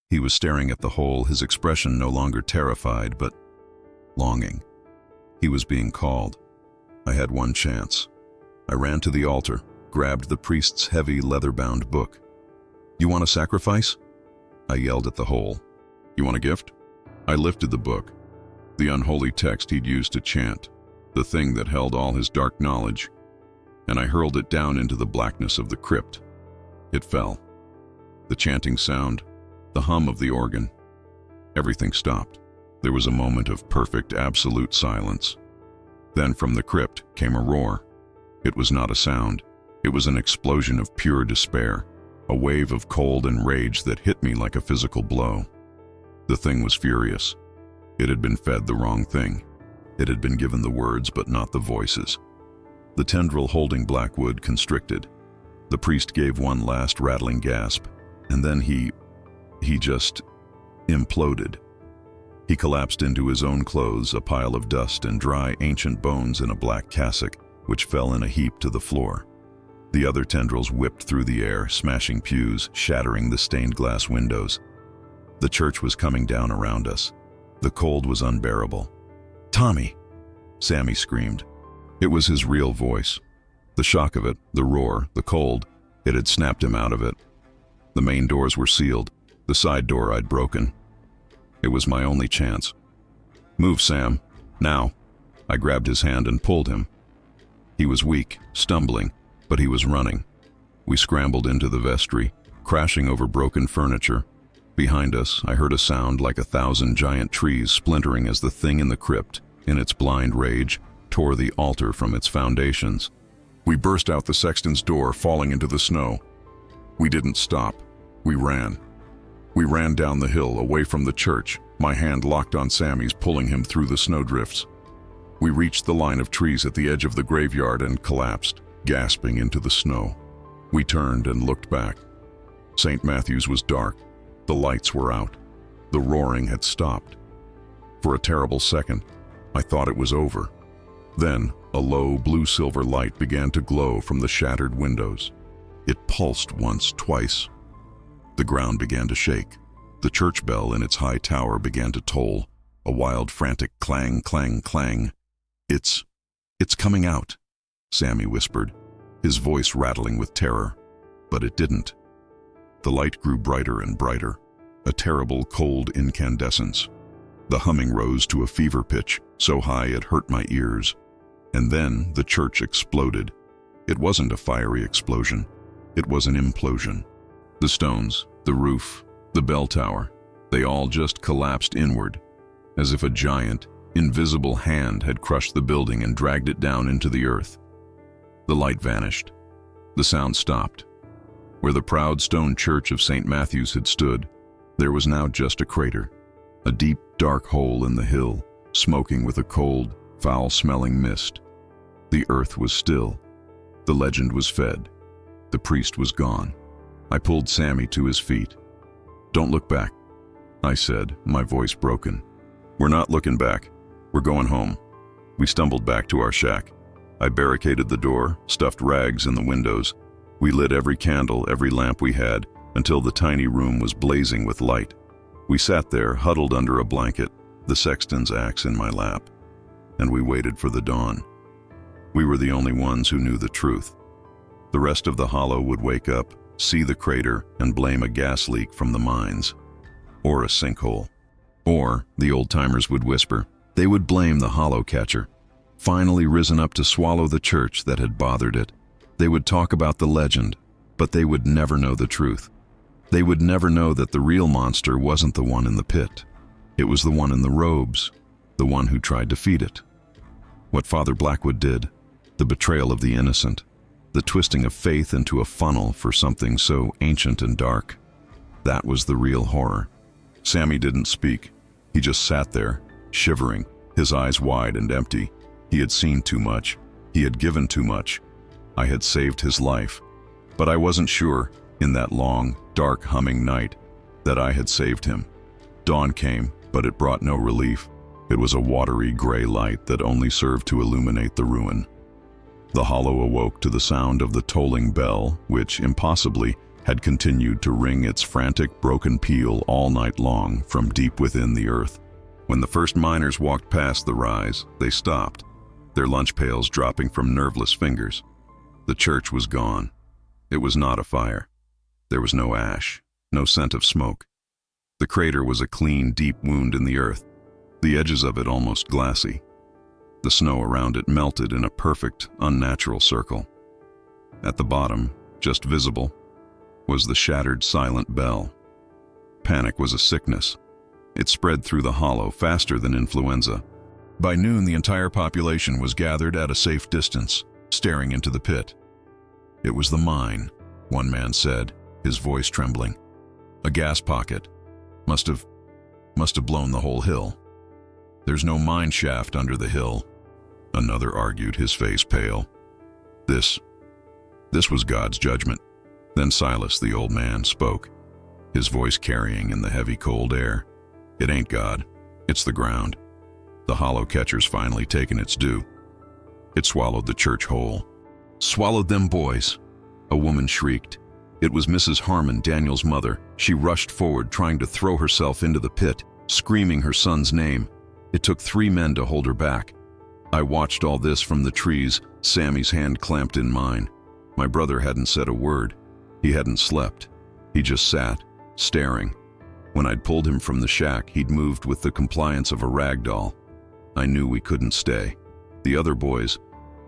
He was staring at the hole, his expression no longer terrified, but longing. He was being called. I had one chance. I ran to the altar, grabbed the priest's heavy, leather-bound book. "You want a sacrifice?" I yelled at the hole. "You want a gift?" I lifted the book, the unholy text he'd used to chant, the thing that held all his dark knowledge, and I hurled it down into the blackness of the crypt. It fell. The chanting sound, the hum of the organ. Everything stopped. There was a moment of perfect, absolute silence. Then from the crypt came a roar. It was not a sound. It was an explosion of pure despair, a wave of cold and rage that hit me like a physical blow. The thing was furious. It had been fed the wrong thing. It had been given the words but not the voices. The tendril holding Blackwood constricted. The priest gave one last rattling gasp, and then he just imploded. He collapsed into his own clothes, a pile of dust and dry, ancient bones in a black cassock, which fell in a heap to the floor. The other tendrils whipped through the air, smashing pews, shattering the stained glass windows. The church was coming down around us. The cold was unbearable. "Tommy!" Sammy screamed. It was his real voice. The shock of it, the roar, the cold, it had snapped him out of it. The main doors were sealed. The side door I'd broken. It was my only chance. "Move, Sam. Now." I grabbed his hand and pulled him. He was weak, stumbling, but he was running. We scrambled into the vestry, crashing over broken furniture. Behind us, I heard a sound like 1,000 giant trees splintering as the thing in the crypt, in its blind rage, tore the altar from its foundations. We burst out the sexton's door, falling into the snow. We didn't stop. We ran. We ran down the hill, away from the church, my hand locked on Sammy's, pulling him through the snowdrifts. We reached the line of trees at the edge of the graveyard and collapsed, gasping into the snow. We turned and looked back. St. Matthew's was dark. The lights were out. The roaring had stopped. For a terrible second, I thought it was over. Then, a low blue-silver light began to glow from the shattered windows. It pulsed once, twice. The ground began to shake. The church bell in its high tower began to toll, a wild, frantic clang, clang, clang. It's coming out," Sammy whispered, his voice rattling with terror. But it didn't. The light grew brighter and brighter, a terrible, cold incandescence. The humming rose to a fever pitch, so high it hurt my ears. And then the church exploded. It wasn't a fiery explosion. It was an implosion. The stones, the roof, the bell tower, they all just collapsed inward, as if a giant, invisible hand had crushed the building and dragged it down into the earth. The light vanished. The sound stopped. Where the proud stone church of St. Matthew's had stood, there was now just a crater, a deep, dark hole in the hill, smoking with a cold, foul-smelling mist. The earth was still. The legend was fed. The priest was gone. I pulled Sammy to his feet. "Don't look back," I said, my voice broken. "We're not looking back. We're going home." We stumbled back to our shack. I barricaded the door, stuffed rags in the windows. We lit every candle, every lamp we had, until the tiny room was blazing with light. We sat there, huddled under a blanket, the sexton's axe in my lap, and we waited for the dawn. We were the only ones who knew the truth. The rest of the hollow would wake up, see the crater, and blame a gas leak from the mines, or a sinkhole. Or, the old-timers would whisper, they would blame the hollow catcher, finally risen up to swallow the church that had bothered it. They would talk about the legend, but they would never know the truth. They would never know that the real monster wasn't the one in the pit. It was the one in the robes, the one who tried to feed it. What Father Blackwood did, the betrayal of the innocent, the twisting of faith into a funnel for something so ancient and dark, that was the real horror. Sammy didn't speak. He just sat there, shivering, his eyes wide and empty. He had seen too much. He had given too much. I had saved his life. But I wasn't sure, in that long, dark, humming night, that I had saved him. Dawn came, but it brought no relief. It was a watery gray light that only served to illuminate the ruin. The hollow awoke to the sound of the tolling bell, which, impossibly, had continued to ring its frantic, broken peal all night long from deep within the earth. When the first miners walked past the rise, they stopped, their lunch pails dropping from nerveless fingers. The church was gone. It was not a fire. There was no ash, no scent of smoke. The crater was a clean, deep wound in the earth, the edges of it almost glassy. The snow around it melted in a perfect, unnatural circle. At the bottom, just visible, was the shattered, silent bell. Panic was a sickness. It spread through the hollow faster than influenza. By noon, the entire population was gathered at a safe distance, staring into the pit. It was the mine, one man said, his voice trembling. A gas pocket. Must have blown the whole hill. There's no mine shaft under the hill, another argued, his face pale. This was God's judgment. Then Silas, the old man, spoke, his voice carrying in the heavy cold air. It ain't God, it's the ground. The hollow catcher's finally taken its due. It swallowed the church whole. Swallowed them boys, a woman shrieked. It was Mrs. Harmon, Daniel's mother. She rushed forward, trying to throw herself into the pit, screaming her son's name. It took 3 men to hold her back. I watched all this from the trees, Sammy's hand clamped in mine. My brother hadn't said a word. He hadn't slept. He just sat, staring. When I'd pulled him from the shack, he'd moved with the compliance of a rag doll. I knew we couldn't stay. The other boys,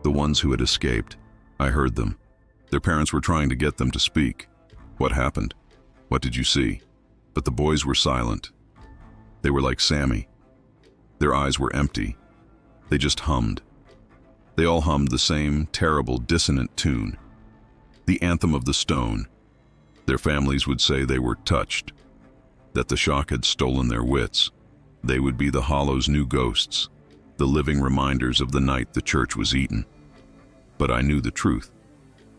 the ones who had escaped, I heard them. Their parents were trying to get them to speak. What happened? What did you see? But the boys were silent. They were like Sammy. Their eyes were empty. They just hummed. They all hummed the same terrible, dissonant tune. The anthem of the stone. Their families would say they were touched, that the shock had stolen their wits. They would be the hollow's new ghosts, the living reminders of the night the church was eaten. But I knew the truth.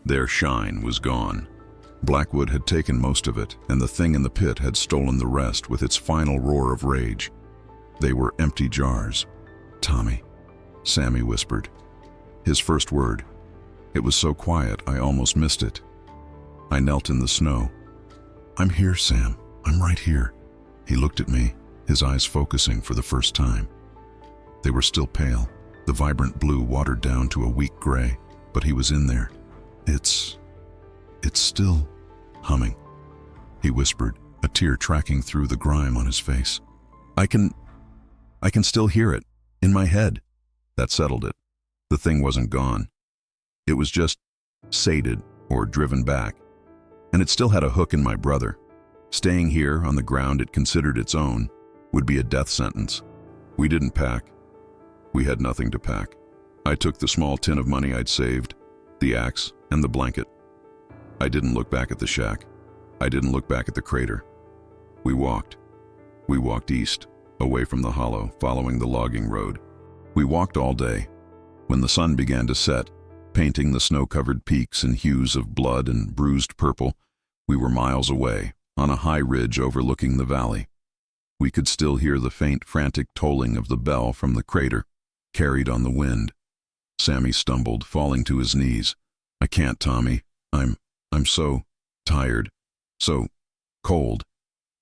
Their shine was gone. Blackwood had taken most of it, and the thing in the pit had stolen the rest with its final roar of rage. They were empty jars. Tommy, Sammy whispered. His first word. It was so quiet I almost missed it. I knelt in the snow. I'm here, Sam. I'm right here. He looked at me, his eyes focusing for the first time. They were still pale, the vibrant blue watered down to a weak gray, but he was in there. It's still humming, he whispered, a tear tracking through the grime on his face. I can still hear it, in my head. That settled it. The thing wasn't gone. It was just sated or driven back. And it still had a hook in my brother. Staying here on the ground it considered its own would be a death sentence. We didn't pack. We had nothing to pack. I took the small tin of money I'd saved, the axe, and the blanket. I didn't look back at the shack. I didn't look back at the crater. We walked. We walked east, away from the hollow, following the logging road. We walked all day. When the sun began to set, painting the snow-covered peaks in hues of blood and bruised purple, we were miles away, on a high ridge overlooking the valley. We could still hear the faint, frantic tolling of the bell from the crater, carried on the wind. Sammy stumbled, falling to his knees. I can't, Tommy. I'm so tired, so cold.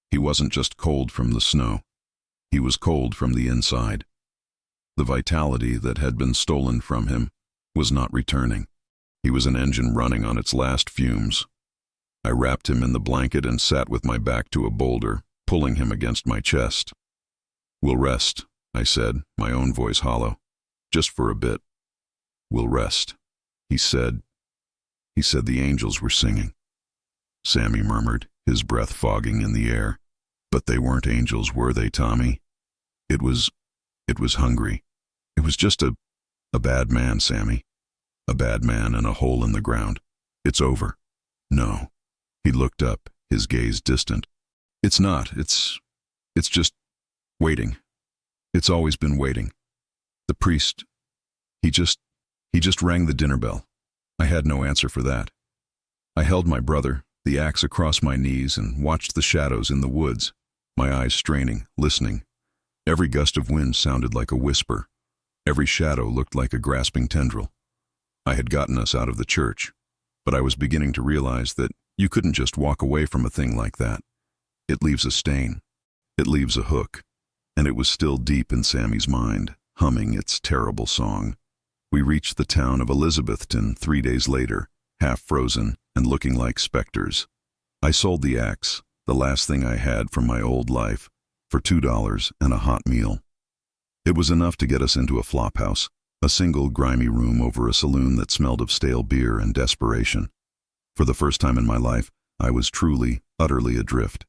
He wasn't just cold from the snow. He was cold from the inside. The vitality that had been stolen from him was not returning. He was an engine running on its last fumes. I wrapped him in the blanket and sat with my back to a boulder, pulling him against my chest. We'll rest, I said, my own voice hollow. Just for a bit. We'll rest, he said. He said the angels were singing. Sammy murmured, his breath fogging in the air. But they weren't angels, were they, Tommy? It was hungry. It was just a bad man, Sammy. A bad man and a hole in the ground. It's over. No. He looked up, his gaze distant. It's not. It's just waiting. It's always been waiting. The priest, he just rang the dinner bell. I had no answer for that. I held my brother, the axe across my knees, and watched the shadows in the woods, my eyes straining, listening. Every gust of wind sounded like a whisper. Every shadow looked like a grasping tendril. I had gotten us out of the church, but I was beginning to realize that you couldn't just walk away from a thing like that. It leaves a stain. It leaves a hook. And it was still deep in Sammy's mind, humming its terrible song. We reached the town of Elizabethton 3 days later, half frozen and looking like specters. I sold the axe, the last thing I had from my old life, for $2 and a hot meal. It was enough to get us into a flophouse, a single grimy room over a saloon that smelled of stale beer and desperation. For the first time in my life, I was truly, utterly adrift.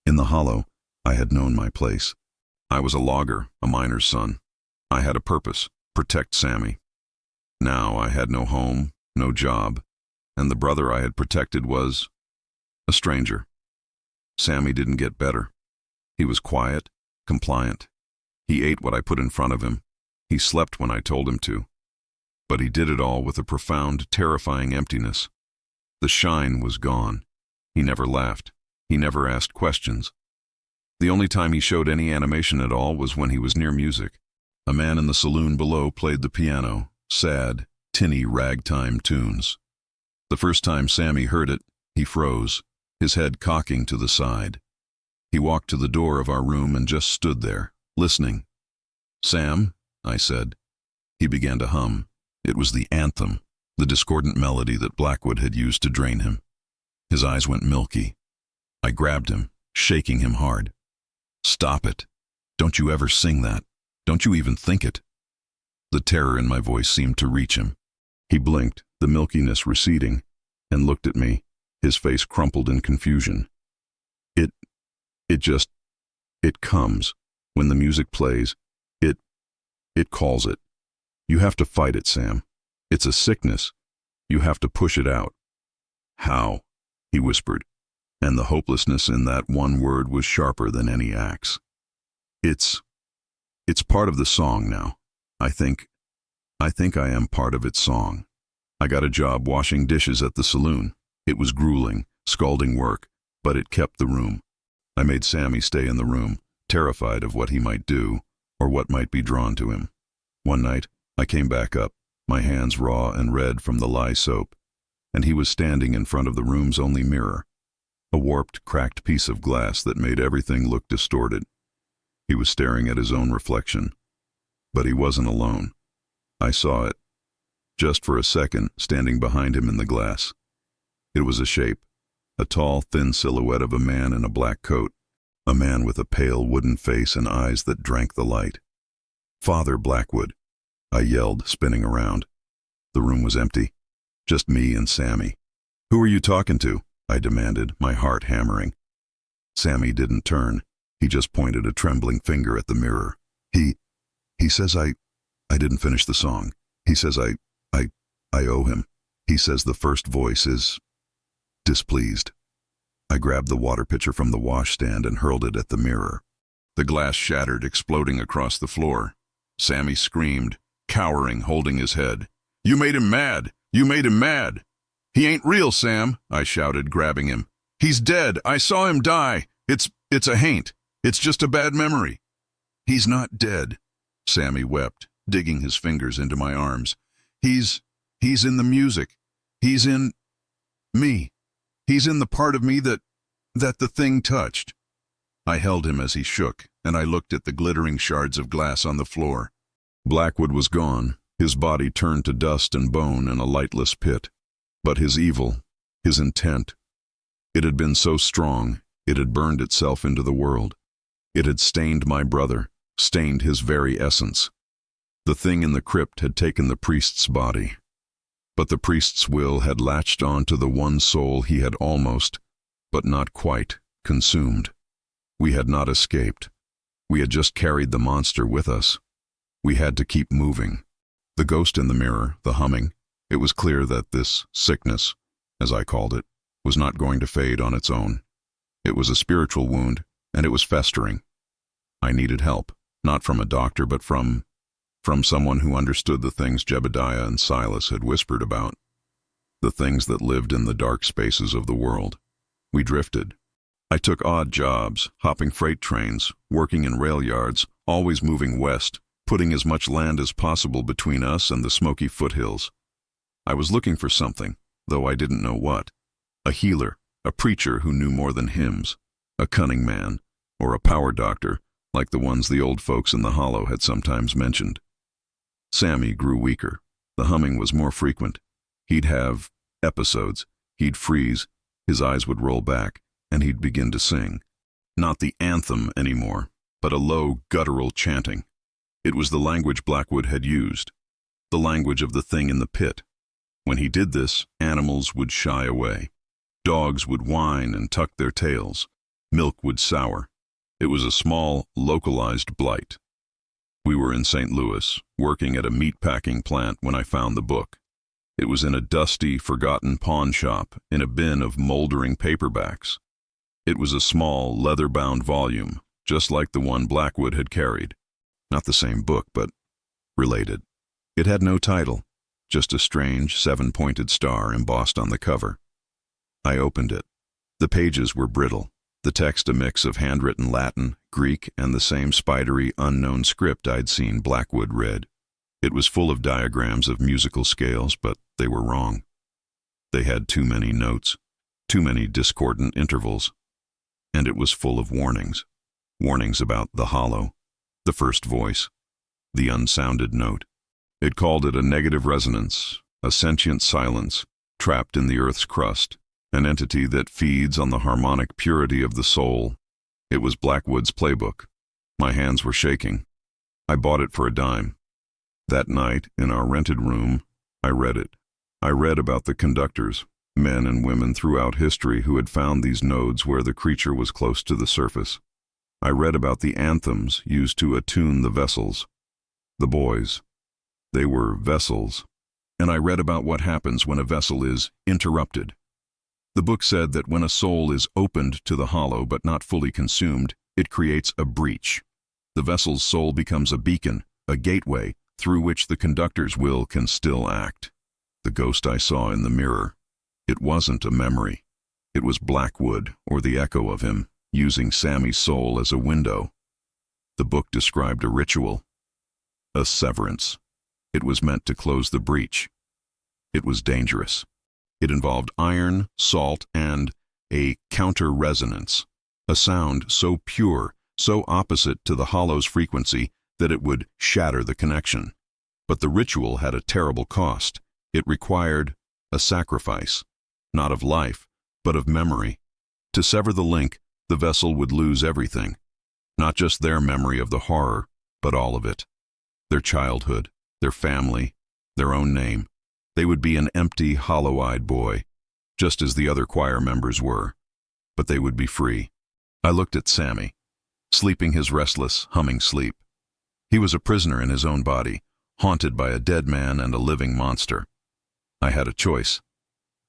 In the hollow, I had known my place. I was a logger, a miner's son. I had a purpose: protect Sammy. Now I had no home, no job, and the brother I had protected was a stranger. Sammy didn't get better. He was quiet, compliant. He ate what I put in front of him. He slept when I told him to. But he did it all with a profound, terrifying emptiness. The shine was gone. He never laughed. He never asked questions. The only time he showed any animation at all was when he was near music. A man in the saloon below played the piano, sad, tinny ragtime tunes. The first time Sammy heard it, he froze, his head cocking to the side. He walked to the door of our room and just stood there, listening. "Sam," I said. He began to hum. It was the anthem, the discordant melody that Blackwood had used to drain him. His eyes went milky. I grabbed him, shaking him hard. "Stop it. Don't you ever sing that. Don't you even think it." The terror in my voice seemed to reach him. He blinked, the milkiness receding, and looked at me, his face crumpled in confusion. It comes. When the music plays, it calls it. You have to fight it, Sam. It's a sickness. You have to push it out." "How?" he whispered, and the hopelessness in that one word was sharper than any axe. It's part of the song now. I think I am part of its song. I got a job washing dishes at the saloon. It was grueling, scalding work, but it kept the room. I made Sammy stay in the room, terrified of what he might do, or what might be drawn to him. One night, I came back up, my hands raw and red from the lye soap, and he was standing in front of the room's only mirror, a warped, cracked piece of glass that made everything look distorted. He was staring at his own reflection. But he wasn't alone. I saw it, just for a second, standing behind him in the glass. It was a shape, a tall, thin silhouette of a man in a black coat, a man with a pale wooden face and eyes that drank the light. "Father Blackwood," I yelled, spinning around. The room was empty, just me and Sammy. "Who are you talking to?" I demanded, my heart hammering. Sammy didn't turn. He just pointed a trembling finger at the mirror. He says I didn't finish the song. He says I owe him. He says the first voice is displeased. I grabbed the water pitcher from the washstand and hurled it at the mirror. The glass shattered, exploding across the floor. Sammy screamed, cowering, holding his head. "You made him mad! You made him mad!" "He ain't real, Sam," I shouted, grabbing him. "He's dead! I saw him die! It's a haint! It's just a bad memory!" "He's not dead," Sammy wept, digging his fingers into my arms. He's in the music. He's in me. He's in the part of me that the thing touched." I held him as he shook, and I looked at the glittering shards of glass on the floor. Blackwood was gone, his body turned to dust and bone in a lightless pit. But his evil, his intent, it had been so strong, it had burned itself into the world. It had stained my brother, stained his very essence. The thing in the crypt had taken the priest's body, but the priest's will had latched on to the one soul he had almost, but not quite, consumed. We had not escaped. We had just carried the monster with us. We had to keep moving. The ghost in the mirror, the humming, it was clear that this sickness, as I called it, was not going to fade on its own. It was a spiritual wound, and it was festering. I needed help, not from a doctor, but from someone who understood the things Jebediah and Silas had whispered about, the things that lived in the dark spaces of the world. We drifted. I took odd jobs, hopping freight trains, working in rail yards, always moving west, putting as much land as possible between us and the smoky foothills. I was looking for something, though I didn't know what. A healer, a preacher who knew more than hymns, a cunning man, or a power doctor, like the ones the old folks in the hollow had sometimes mentioned. Sammy grew weaker. The humming was more frequent. He'd have episodes. He'd freeze, his eyes would roll back, and he'd begin to sing. Not the anthem anymore, but a low, guttural chanting. It was the language Blackwood had used, the language of the thing in the pit. When he did this, animals would shy away. Dogs would whine and tuck their tails. Milk would sour. It was a small, localized blight. We were in St. Louis, working at a meatpacking plant when I found the book. It was in a dusty, forgotten pawn shop in a bin of moldering paperbacks. It was a small, leather-bound volume, just like the one Blackwood had carried. Not the same book, but related. It had no title, just a strange, seven-pointed star embossed on the cover. I opened it. The pages were brittle, the text a mix of handwritten Latin, Greek, and the same spidery, unknown script I'd seen Blackwood read. It was full of diagrams of musical scales, but they were wrong. They had too many notes, too many discordant intervals, and it was full of warnings. Warnings about the hollow, the first voice, the unsounded note. It called it a negative resonance, a sentient silence, trapped in the earth's crust, an entity that feeds on the harmonic purity of the soul. It was Blackwood's playbook. My hands were shaking. I bought it for a dime. That night, in our rented room, I read it. I read about the conductors, men and women throughout history who had found these nodes where the creature was close to the surface. I read about the anthems used to attune the vessels. The boys. They were vessels. And I read about what happens when a vessel is interrupted. The book said that when a soul is opened to the hollow but not fully consumed, it creates a breach. The vessel's soul becomes a beacon, a gateway, through which the conductor's will can still act. The ghost I saw in the mirror, it wasn't a memory. It was Blackwood, or the echo of him, using Sammy's soul as a window. The book described a ritual, a severance. It was meant to close the breach. It was dangerous. It involved iron, salt, and a counter-resonance, a sound so pure, so opposite to the hollow's frequency that it would shatter the connection. But the ritual had a terrible cost. It required a sacrifice, not of life, but of memory. To sever the link, the vessel would lose everything, not just their memory of the horror, but all of it. Their childhood, their family, their own name. They would be an empty, hollow-eyed boy, just as the other choir members were. But they would be free. I looked at Sammy, sleeping his restless, humming sleep. He was a prisoner in his own body, haunted by a dead man and a living monster. I had a choice.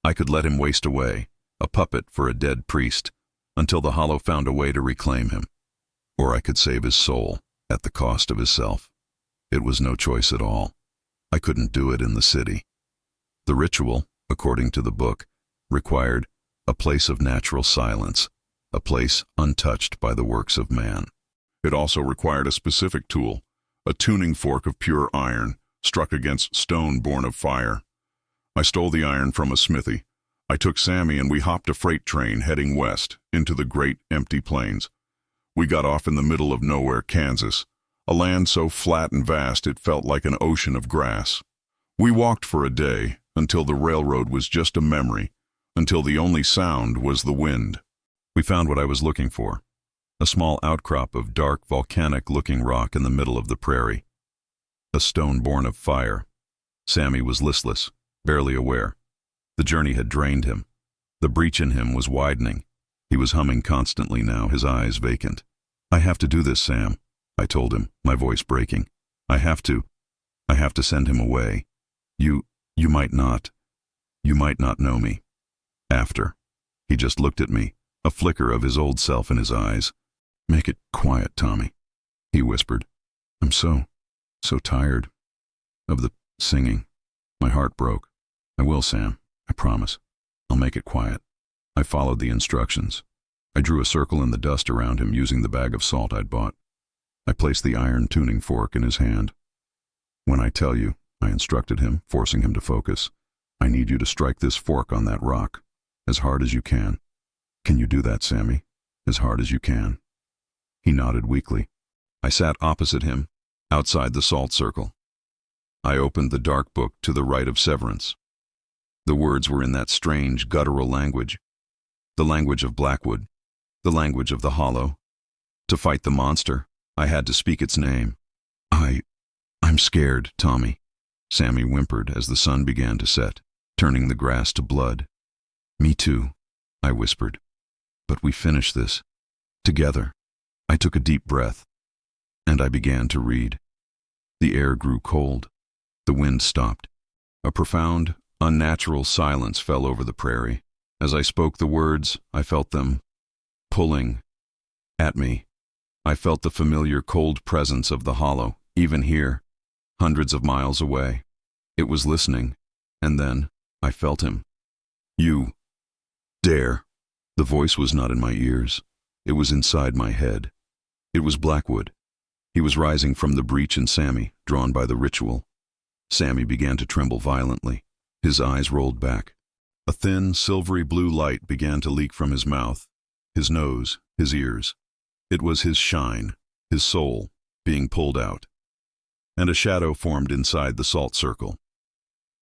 I could let him waste away, a puppet for a dead priest, until the hollow found a way to reclaim him. Or I could save his soul, at the cost of his self. It was no choice at all. I couldn't do it in the city. The ritual, according to the book, required a place of natural silence, a place untouched by the works of man. It also required a specific tool, a tuning fork of pure iron, struck against stone born of fire. I stole the iron from a smithy. I took Sammy and we hopped a freight train heading west into the great empty plains. We got off in the middle of nowhere, Kansas, a land so flat and vast it felt like an ocean of grass. We walked for a day, until the railroad was just a memory, until the only sound was the wind. We found what I was looking for, a small outcrop of dark, volcanic-looking rock in the middle of the prairie. A stone born of fire. Sammy was listless, barely aware. The journey had drained him. The breach in him was widening. He was humming constantly now, his eyes vacant. "I have to do this, Sam," I told him, my voice breaking. I have to send him away. You might not know me. After." He just looked at me, a flicker of his old self in his eyes. "Make it quiet, Tommy," he whispered. "I'm so tired of the singing." My heart broke. "I will, Sam. I promise. I'll make it quiet." I followed the instructions. I drew a circle in the dust around him using the bag of salt I'd bought. I placed the iron tuning fork in his hand. "When I tell you," I instructed him, forcing him to focus, "I need you to strike this fork on that rock, as hard as you can. Can you do that, Sammy? As hard as you can?" He nodded weakly. I sat opposite him, outside the salt circle. I opened the dark book to the rite of severance. The words were in that strange, guttural language, the language of Blackwood, the language of the hollow. To fight the monster, I had to speak its name. I'm scared, Tommy," Sammy whimpered as the sun began to set, turning the grass to blood. "Me too," I whispered. "But we finish this. Together. I took a deep breath, and I began to read. The air grew cold. The wind stopped. A profound, unnatural silence fell over the prairie. As I spoke the words, I felt them pulling at me. I felt the familiar cold presence of the hollow, even here, hundreds of miles away. It was listening, and then I felt him. You dare. The voice was not in my ears. It was inside my head. It was Blackwood. He was rising from the breach in Sammy, drawn by the ritual. Sammy began to tremble violently. His eyes rolled back. A thin, silvery blue light began to leak from his mouth, his nose, his ears. It was his shine, his soul, being pulled out. And a shadow formed inside the salt circle.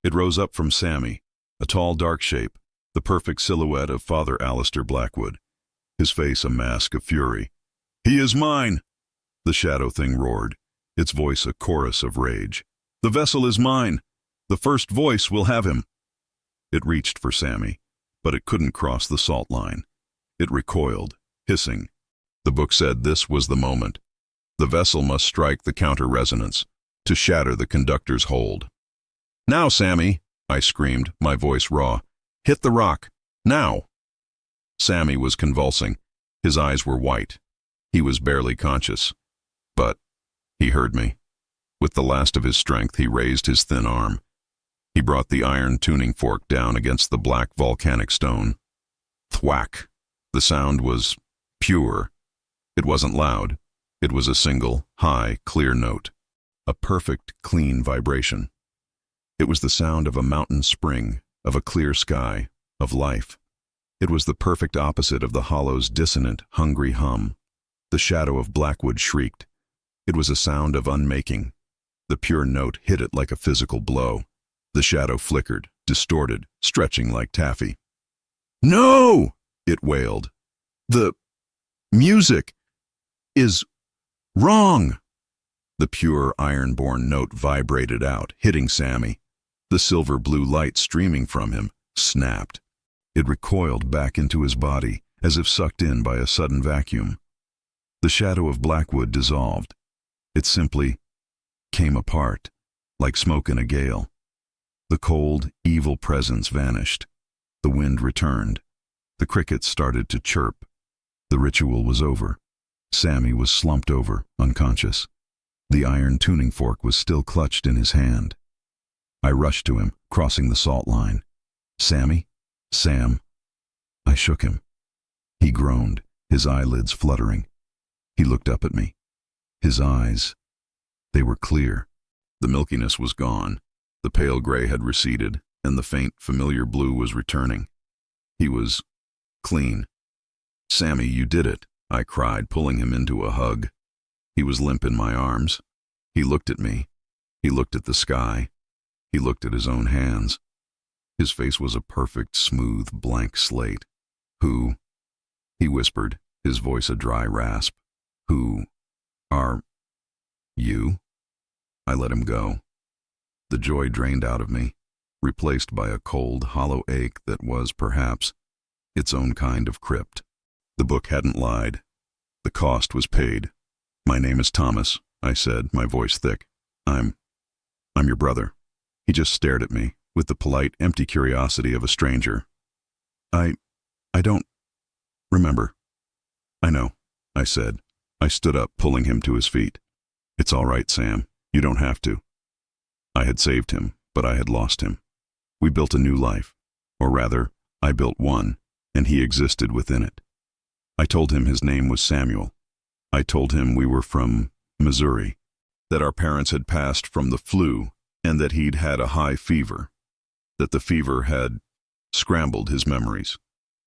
It rose up from Sammy, a tall, dark shape, the perfect silhouette of Father Alistair Blackwood, his face a mask of fury. "He is mine!" The shadow thing roared, its voice a chorus of rage. "The vessel is mine! The first voice will have him!" It reached for Sammy, but it couldn't cross the salt line. It recoiled, hissing. The book said this was the moment. The vessel must strike the counter-resonance to shatter the conductor's hold. "Now, Sammy!" I screamed, my voice raw. "Hit the rock! Now!" Sammy was convulsing. His eyes were white. He was barely conscious. But he heard me. With the last of his strength, he raised his thin arm. He brought the iron tuning fork down against the black volcanic stone. Thwack! The sound was pure. It wasn't loud. It was a single, high, clear note. A perfect, clean vibration. It was the sound of a mountain spring, of a clear sky, of life. It was the perfect opposite of the hollow's dissonant, hungry hum. The shadow of Blackwood shrieked. It was a sound of unmaking. The pure note hit it like a physical blow. The shadow flickered, distorted, stretching like taffy. "No!" it wailed. "The music is wrong!" The pure, iron-born note vibrated out, hitting Sammy. The silver-blue light streaming from him snapped. It recoiled back into his body, as if sucked in by a sudden vacuum. The shadow of Blackwood dissolved. It simply came apart, like smoke in a gale. The cold, evil presence vanished. The wind returned. The crickets started to chirp. The ritual was over. Sammy was slumped over, unconscious. The iron tuning fork was still clutched in his hand. I rushed to him, crossing the salt line. "Sammy? Sam?" I shook him. He groaned, his eyelids fluttering. He looked up at me. His eyes, they were clear. The milkiness was gone. The pale gray had receded, and the faint, familiar blue was returning. He was clean. "Sammy, you did it," I cried, pulling him into a hug. He was limp in my arms. He looked at me. He looked at the sky. He looked at his own hands. His face was a perfect, smooth, blank slate. "Who?" he whispered, his voice a dry rasp. "Who are you?" I let him go. The joy drained out of me, replaced by a cold, hollow ache that was, perhaps, its own kind of crypt. The book hadn't lied. The cost was paid. "My name is Thomas," I said, my voice thick. I'm your brother." He just stared at me, with the polite, empty curiosity of a stranger. I don't remember." "I know," I said. I stood up, pulling him to his feet. "It's all right, Sam. You don't have to." I had saved him, but I had lost him. We built a new life. Or rather, I built one, and he existed within it. I told him his name was Samuel. I told him we were from Missouri, that our parents had passed from the flu, and that he'd had a high fever, that the fever had scrambled his memories.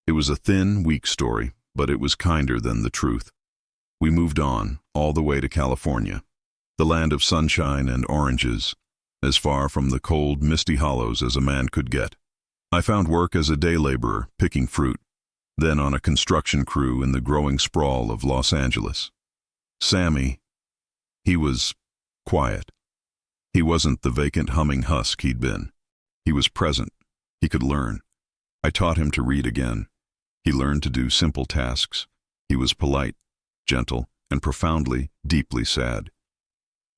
It was a thin, weak story, but it was kinder than the truth. We moved on, all the way to California, the land of sunshine and oranges, as far from the cold, misty hollows as a man could get. I found work as a day laborer, picking fruit, then on a construction crew in the growing sprawl of Los Angeles. Sammy, he was quiet. He wasn't the vacant humming husk he'd been. He was present. He could learn. I taught him to read again. He learned to do simple tasks. He was polite, gentle, and profoundly, deeply sad.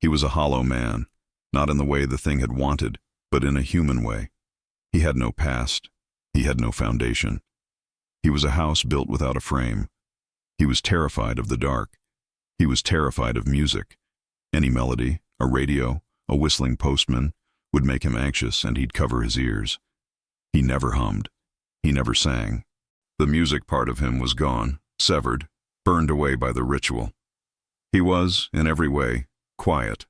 He was a hollow man, not in the way the thing had wanted, but in a human way. He had no past. He had no foundation. He was a house built without a frame. He was terrified of the dark. He was terrified of music. Any melody, a radio, a whistling postman, would make him anxious, and he'd cover his ears. He never hummed. He never sang. The music part of him was gone, severed, burned away by the ritual. He was, in every way, quiet.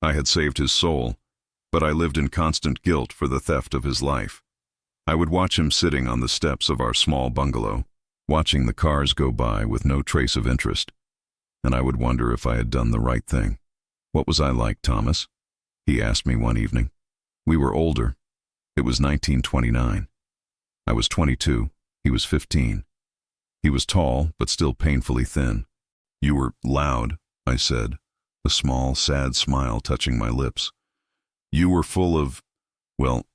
I had saved his soul, but I lived in constant guilt for the theft of his life. I would watch him sitting on the steps of our small bungalow, watching the cars go by with no trace of interest, and I would wonder if I had done the right thing. "What was I like, Thomas?" he asked me one evening. We were older. It was 1929. I was 22. He was 15. He was tall, but still painfully thin. "You were loud," I said, a small, sad smile touching my lips. "You were full of,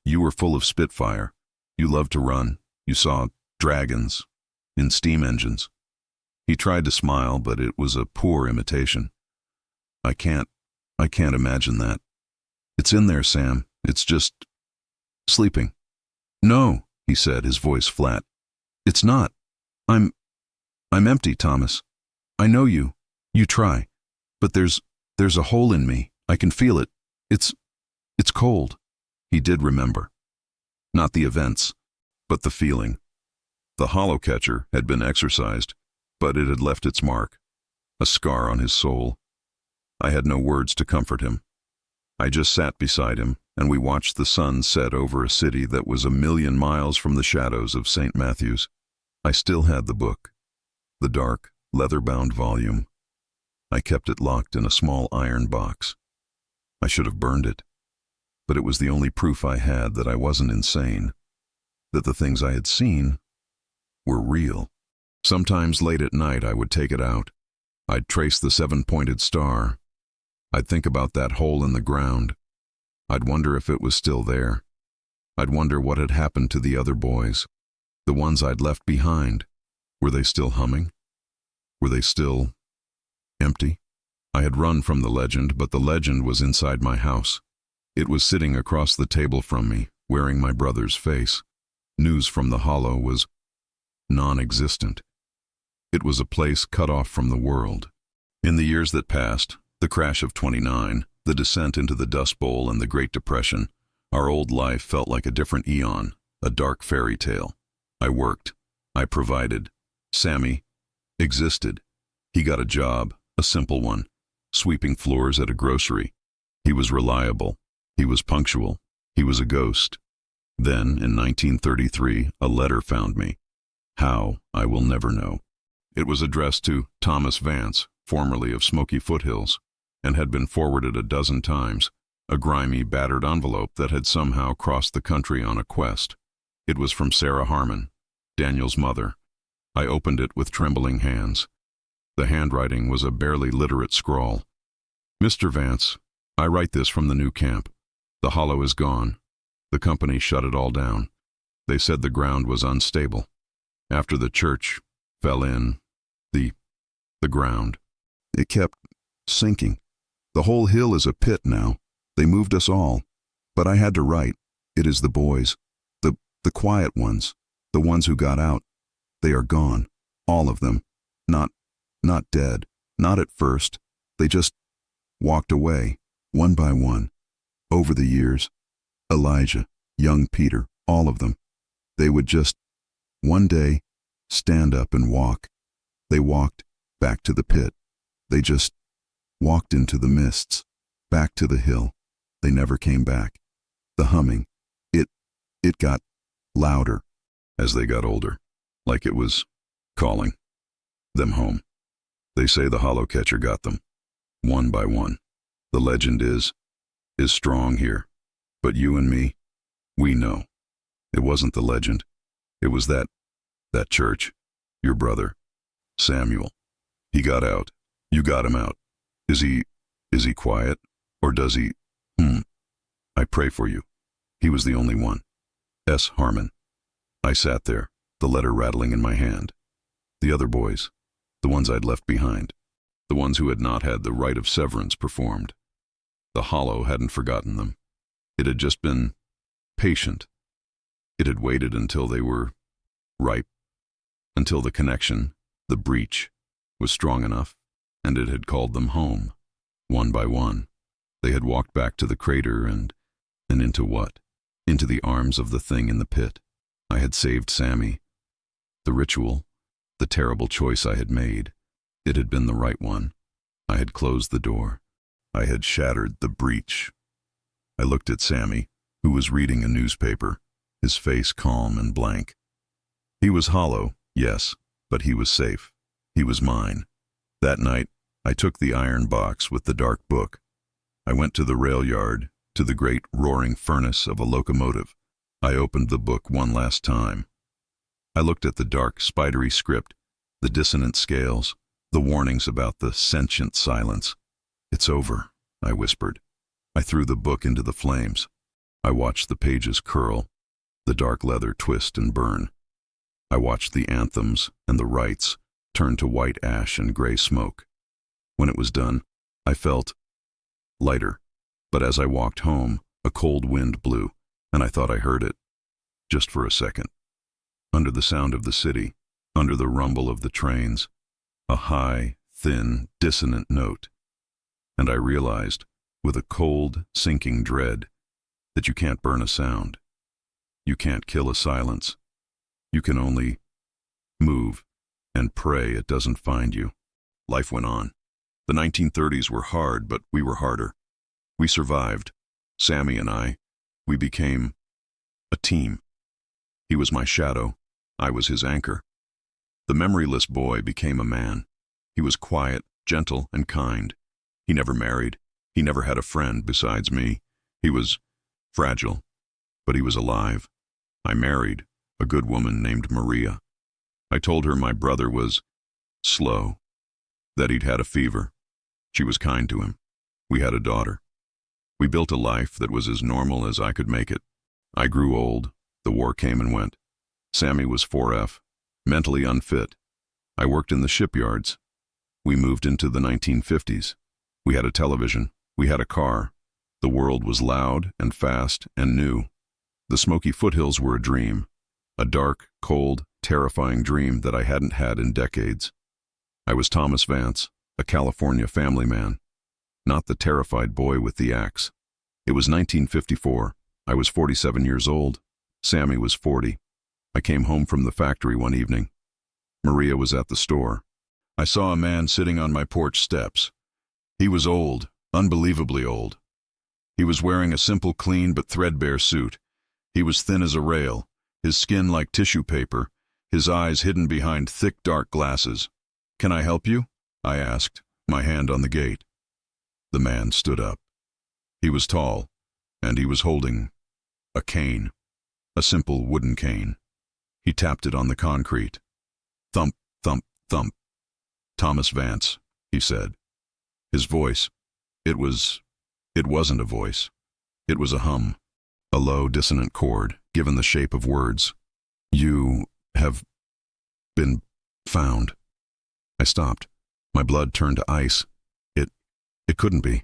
you were full of spitfire. You loved to run. You saw dragons in steam engines." He tried to smile, but it was a poor imitation. I can't imagine that." "It's in there, Sam. It's just sleeping." "No," he said, his voice flat. "It's not. I'm empty, Thomas. I know you. You try. But there's a hole in me. I can feel it. It's cold." He did remember. Not the events, but the feeling. The hollow catcher had been exorcised, but it had left its mark, a scar on his soul. I had no words to comfort him. I just sat beside him, and we watched the sun set over a city that was 1,000,000 miles from the shadows of St. Matthew's. I still had the book, the dark, leather-bound volume. I kept it locked in a small iron box. I should have burned it, but it was the only proof I had that I wasn't insane, that the things I had seen were real. Sometimes late at night I would take it out. I'd trace the 7-pointed star. I'd think about that hole in the ground. I'd wonder if it was still there. I'd wonder what had happened to the other boys, the ones I'd left behind. Were they still humming? Were they still empty? I had run from the legend, but the legend was inside my house. It was sitting across the table from me, wearing my brother's face. News from the hollow was non-existent. It was a place cut off from the world. In the years that passed, the crash of 29, the descent into the Dust Bowl, and the Great Depression, our old life felt like a different eon, a dark fairy tale. I worked. I provided. Sammy existed. He got a job, a simple one, sweeping floors at a grocery. He was reliable. He was punctual. He was a ghost. Then, in 1933, a letter found me. How, I will never know. It was addressed to Thomas Vance, formerly of Smoky Foothills, and had been forwarded a dozen times, a grimy, battered envelope that had somehow crossed the country on a quest. It was from Sarah Harmon, Daniel's mother. I opened it with trembling hands. The handwriting was a barely literate scrawl. "Mr. Vance, I write this from the new camp. The hollow is gone. The company shut it all down. They said the ground was unstable. After the church fell in, the ground. It kept sinking. The whole hill is a pit now. They moved us all. But I had to write. It is the boys. The quiet ones. The ones who got out. They are gone. All of them. Not dead. Not at first. They just walked away, one by one. Over the years. Elijah, young Peter, all of them. They would just, one day, stand up and walk. They walked back to the pit. They just walked into the mists, back to the hill. They never came back. The humming, it got louder as they got older, like it was calling them home. They say the hollow catcher got them, one by one. The legend is strong here. But you and me, we know. It wasn't the legend. It was that church, your brother, Samuel. He got out. You got him out. Is he quiet? Or does he? I pray for you. He was the only one. S. Harmon. I sat there, the letter rattling in my hand. The other boys, the ones I'd left behind. the ones who had not had the rite of severance performed. The hollow hadn't forgotten them. It had just been patient. It had waited until they were ripe, until the connection, the breach, was strong enough, and it had called them home. One by one, they had walked back to the crater and into what? Into the arms of the thing in the pit. I had saved Sammy. The ritual, the terrible choice I had made, it had been the right one. I had closed the door. I had shattered the breach. I looked at Sammy, who was reading a newspaper, his face calm and blank. He was hollow, yes, but he was safe. He was mine. That night, I took the iron box with the dark book. I went to the rail yard, to the great roaring furnace of a locomotive. I opened the book one last time. I looked at the dark, spidery script, the dissonant scales, the warnings about the sentient silence. "It's over," I whispered. I threw the book into the flames. I watched the pages curl, the dark leather twist and burn. I watched the anthems and the rites turn to white ash and gray smoke. When it was done, I felt lighter, but as I walked home, a cold wind blew, and I thought I heard it, just for a second. Under the sound of the city, under the rumble of the trains, a high, thin, dissonant note. And I realized, with a cold, sinking dread, that you can't burn a sound. You can't kill a silence. You can only move and pray it doesn't find you. Life went on. The 1930s were hard, but we were harder. We survived. Sammy and I, we became a team. He was my shadow. I was his anchor. The memoryless boy became a man. He was quiet, gentle, and kind. He never married. He never had a friend besides me. He was fragile, but he was alive. I married a good woman named Maria. I told her my brother was slow, that he'd had a fever. She was kind to him. We had a daughter. We built a life that was as normal as I could make it. I grew old. The war came and went. Sammy was 4F, mentally unfit. I worked in the shipyards. We moved into the 1950s. We had a television. We had a car. The world was loud and fast and new. The Smoky Foothills were a dream, a dark, cold, terrifying dream that I hadn't had in decades. I was Thomas Vance, a California family man, not the terrified boy with the axe. It was 1954. I was 47 years old. Sammy was 40. I came home from the factory one evening. Maria was at the store. I saw a man sitting on my porch steps. He was old, unbelievably old. He was wearing a simple, clean but threadbare suit. He was thin as a rail, his skin like tissue paper, his eyes hidden behind thick, dark glasses. "Can I help you?" I asked, my hand on the gate. The man stood up. He was tall, and he was holding a cane, a simple wooden cane. He tapped it on the concrete. Thump, thump, thump. "Thomas Vance," he said. His voice, it wasn't a voice. It was a hum, a low, dissonant chord, given the shape of words. "You have been found." I stopped. My blood turned to ice. It couldn't be.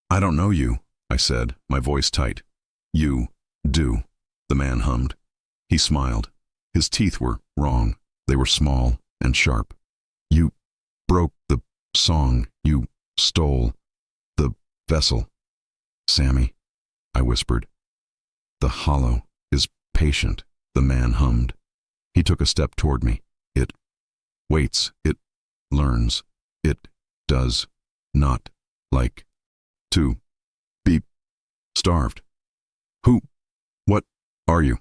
"I don't know you," I said, my voice tight. "You do," the man hummed. He smiled. His teeth were wrong. They were small and sharp. "You broke the song. You stole the vessel." "Sammy," I whispered. "The hollow is patient," the man hummed. He took a step toward me. "It waits. It learns. It does not like to be starved." What are you?"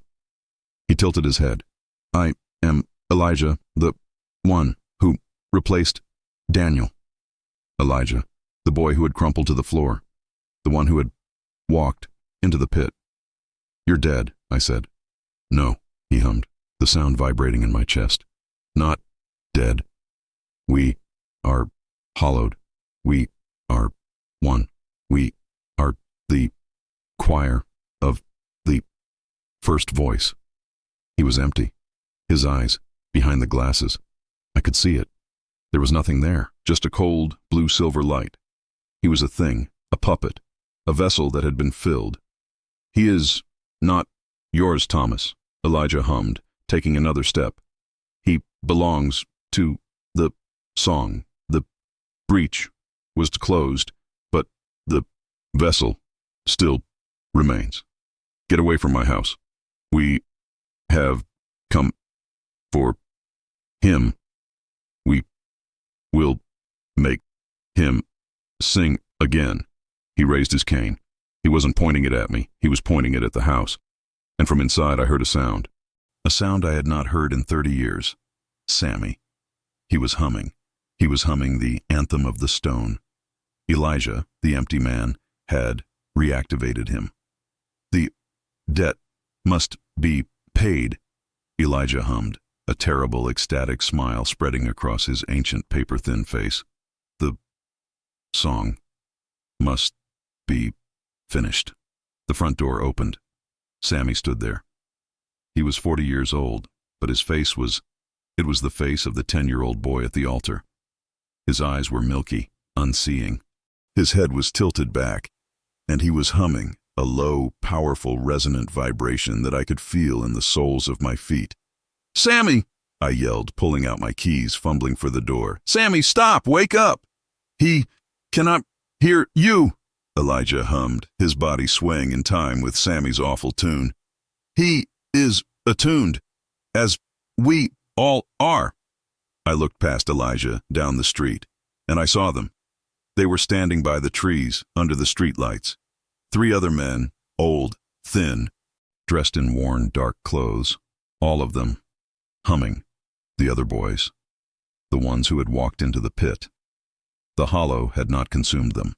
He tilted his head. "I am Elijah, the one who replaced Daniel." Elijah, the boy who had crumpled to the floor, the one who had walked into the pit. "You're dead," I said. "No," he hummed, the sound vibrating in my chest. "Not dead. We are hollowed. We are one. We are the choir of the first voice." He was empty. His eyes, behind the glasses. I could see it. There was nothing there, just a cold, blue-silver light. He was a thing, a puppet, a vessel that had been filled. "He is not yours, Thomas," Elijah hummed, taking another step. "He belongs to the song. The breach was closed, but the vessel still remains. Get away from my house. We have come for him. We will make him sing again." He raised his cane. He wasn't pointing it at me, he was pointing it at the house. And from inside I heard a sound I had not heard in 30 years. Sammy. He was humming. He was humming the anthem of the stone. Elijah, the empty man, had reactivated him. "The debt must be paid," Elijah hummed, a terrible, ecstatic smile spreading across his ancient, paper-thin face. "The song must be finished." The front door opened. Sammy stood there. He was 40 years old, but his face was the face of the 10-year-old boy at the altar. His eyes were milky, unseeing. His head was tilted back, and he was humming, a low, powerful, resonant vibration that I could feel in the soles of my feet. "Sammy!" I yelled, pulling out my keys, fumbling for the door. "Sammy, stop! Wake up! He cannot hear you!" Elijah hummed, his body swaying in time with Sammy's awful tune. "He is attuned, as we all are." I looked past Elijah, down the street, and I saw them. They were standing by the trees, under the streetlights. 3 other men, old, thin, dressed in worn, dark clothes, all of them, humming. The other boys, the ones who had walked into the pit. The hollow had not consumed them.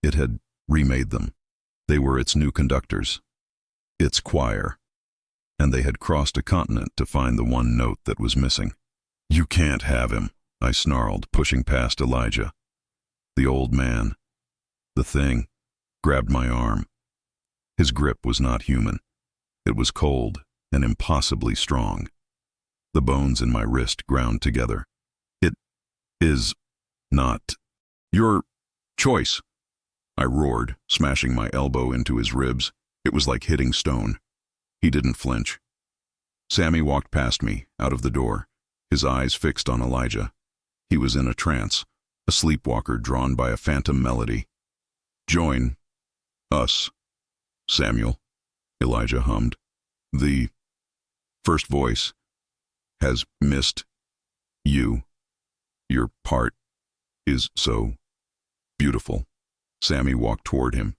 It had remade them. They were its new conductors, its choir, and they had crossed a continent to find the one note that was missing. "You can't have him," I snarled, pushing past Elijah. The old man, the thing, grabbed my arm. His grip was not human. It was cold and impossibly strong. The bones in my wrist ground together. "It is not your choice," I roared, smashing my elbow into his ribs. It was like hitting stone. He didn't flinch. Sammy walked past me, out of the door, his eyes fixed on Elijah. He was in a trance, a sleepwalker drawn by a phantom melody. "Join us, Samuel," Elijah hummed. "The first voice has missed you. Your part is so beautiful." Sammy walked toward him,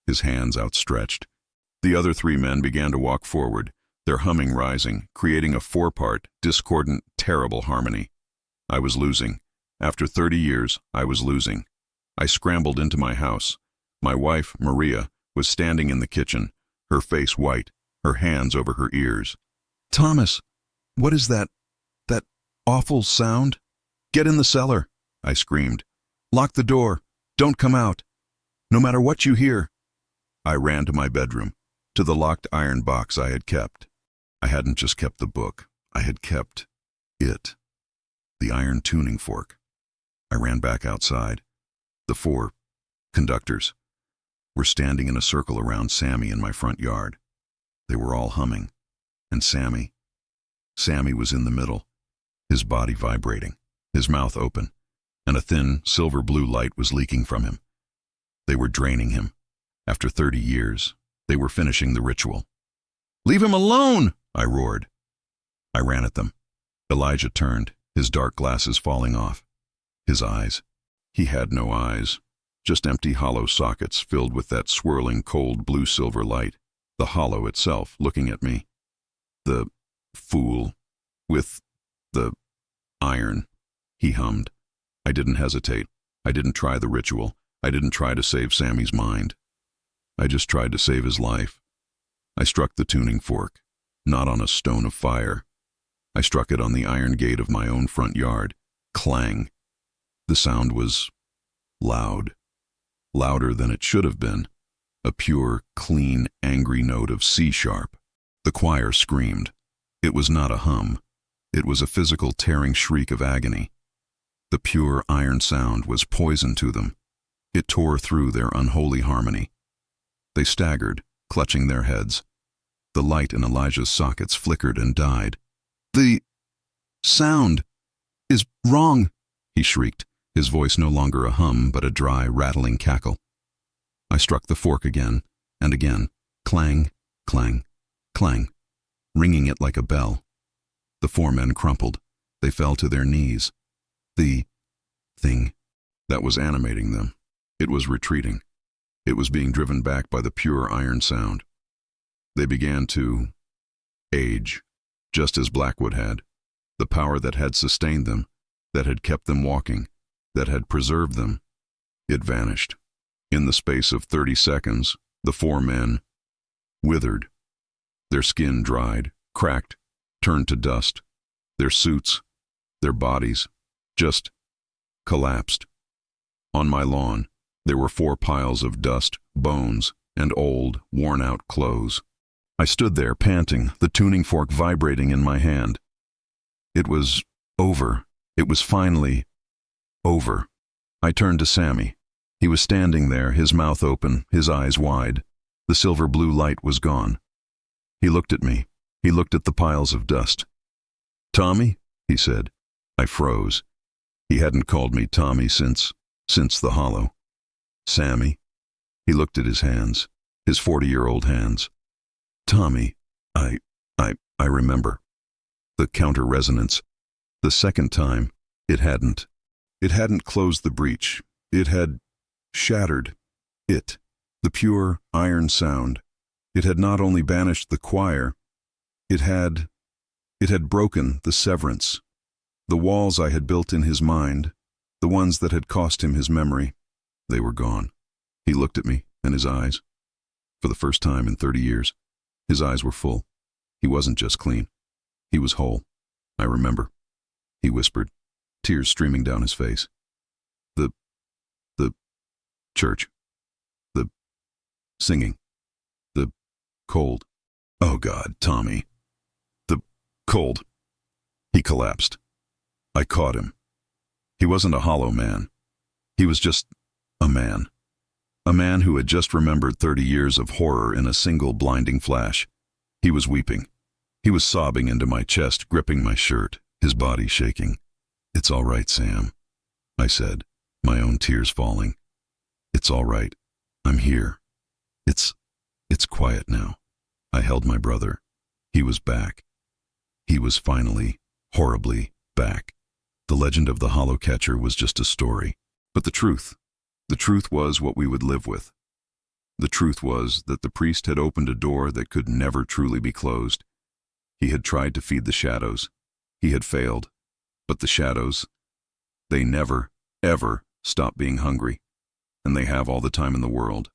his hands outstretched. The other 3 men began to walk forward, their humming rising, creating a 4-part, discordant, terrible harmony. I was losing. After 30 years, I was losing. I scrambled into my house. My wife, Maria, was standing in the kitchen, her face white, her hands over her ears. "Thomas, what is that awful sound? Get in the cellar," I screamed. "Lock the door. Don't come out. No matter what you hear." I ran to my bedroom, to the locked iron box I had kept. I hadn't just kept the book. I had kept it. The iron tuning fork. I ran back outside. The 4 conductors were standing in a circle around Sammy in my front yard. They were all humming. And Sammy was in the middle, his body vibrating, his mouth open, and a thin, silver-blue light was leaking from him. They were draining him. After 30 years, they were finishing the ritual. "Leave him alone!" I roared. I ran at them. Elijah turned, his dark glasses falling off. His eyes. He had no eyes, just empty hollow sockets filled with that swirling, cold, blue-silver light, the hollow itself looking at me. "The fool with the iron," he hummed. I didn't hesitate. I didn't try the ritual. I didn't try to save Sammy's mind. I just tried to save his life. I struck the tuning fork, not on a stone of fire. I struck it on the iron gate of my own front yard. Clang. The sound was loud, louder than it should have been. A pure, clean, angry note of C-sharp. The choir screamed. It was not a hum. It was a physical, tearing shriek of agony. The pure iron sound was poison to them. It tore through their unholy harmony. They staggered, clutching their heads. The light in Elijah's sockets flickered and died. "The sound is wrong," he shrieked, his voice no longer a hum but a dry, rattling cackle. I struck the fork again and again, clang, clang, clang, ringing it like a bell. The four men crumpled. They fell to their knees. The thing that was animating them, it was retreating. It was being driven back by the pure iron sound. They began to age, just as Blackwood had. The power that had sustained them, that had kept them walking, that had preserved them, it vanished. In the space of 30 seconds, the four men withered. Their skin dried, cracked, turned to dust. Their suits, their bodies, just collapsed. On my lawn, there were 4 piles of dust, bones, and old, worn-out clothes. I stood there, panting, the tuning fork vibrating in my hand. It was over. It was finally over. I turned to Sammy. He was standing there, his mouth open, his eyes wide. The silver-blue light was gone. He looked at me. He looked at the piles of dust. "Tommy?" he said. I froze. He hadn't called me Tommy since the hollow. "Sammy?" He looked at his hands, his 40-year-old hands. "Tommy, I remember." The counter-resonance. The second time, it hadn't. It hadn't closed the breach. It had shattered it. The pure iron sound. It had not only banished the choir, it had broken the severance. The walls I had built in his mind, the ones that had cost him his memory, they were gone. He looked at me, and his eyes, for the first time in 30 years, his eyes were full. He wasn't just clean. He was whole. "I remember," he whispered, tears streaming down his face. The church. The singing. The cold. Oh God, Tommy. The cold." He collapsed. I caught him. He wasn't a hollow man. He was just a man. A man who had just remembered 30 years of horror in a single blinding flash. He was weeping. He was sobbing into my chest, gripping my shirt, his body shaking. "It's all right, Sam," I said, my own tears falling. "It's all right. I'm here. It's quiet now." I held my brother. He was back. He was finally, horribly back. The legend of the hollow catcher was just a story. But the truth was what we would live with. The truth was that the priest had opened a door that could never truly be closed. He had tried to feed the shadows. He had failed. But the shadows, they never, ever stop being hungry. And they have all the time in the world.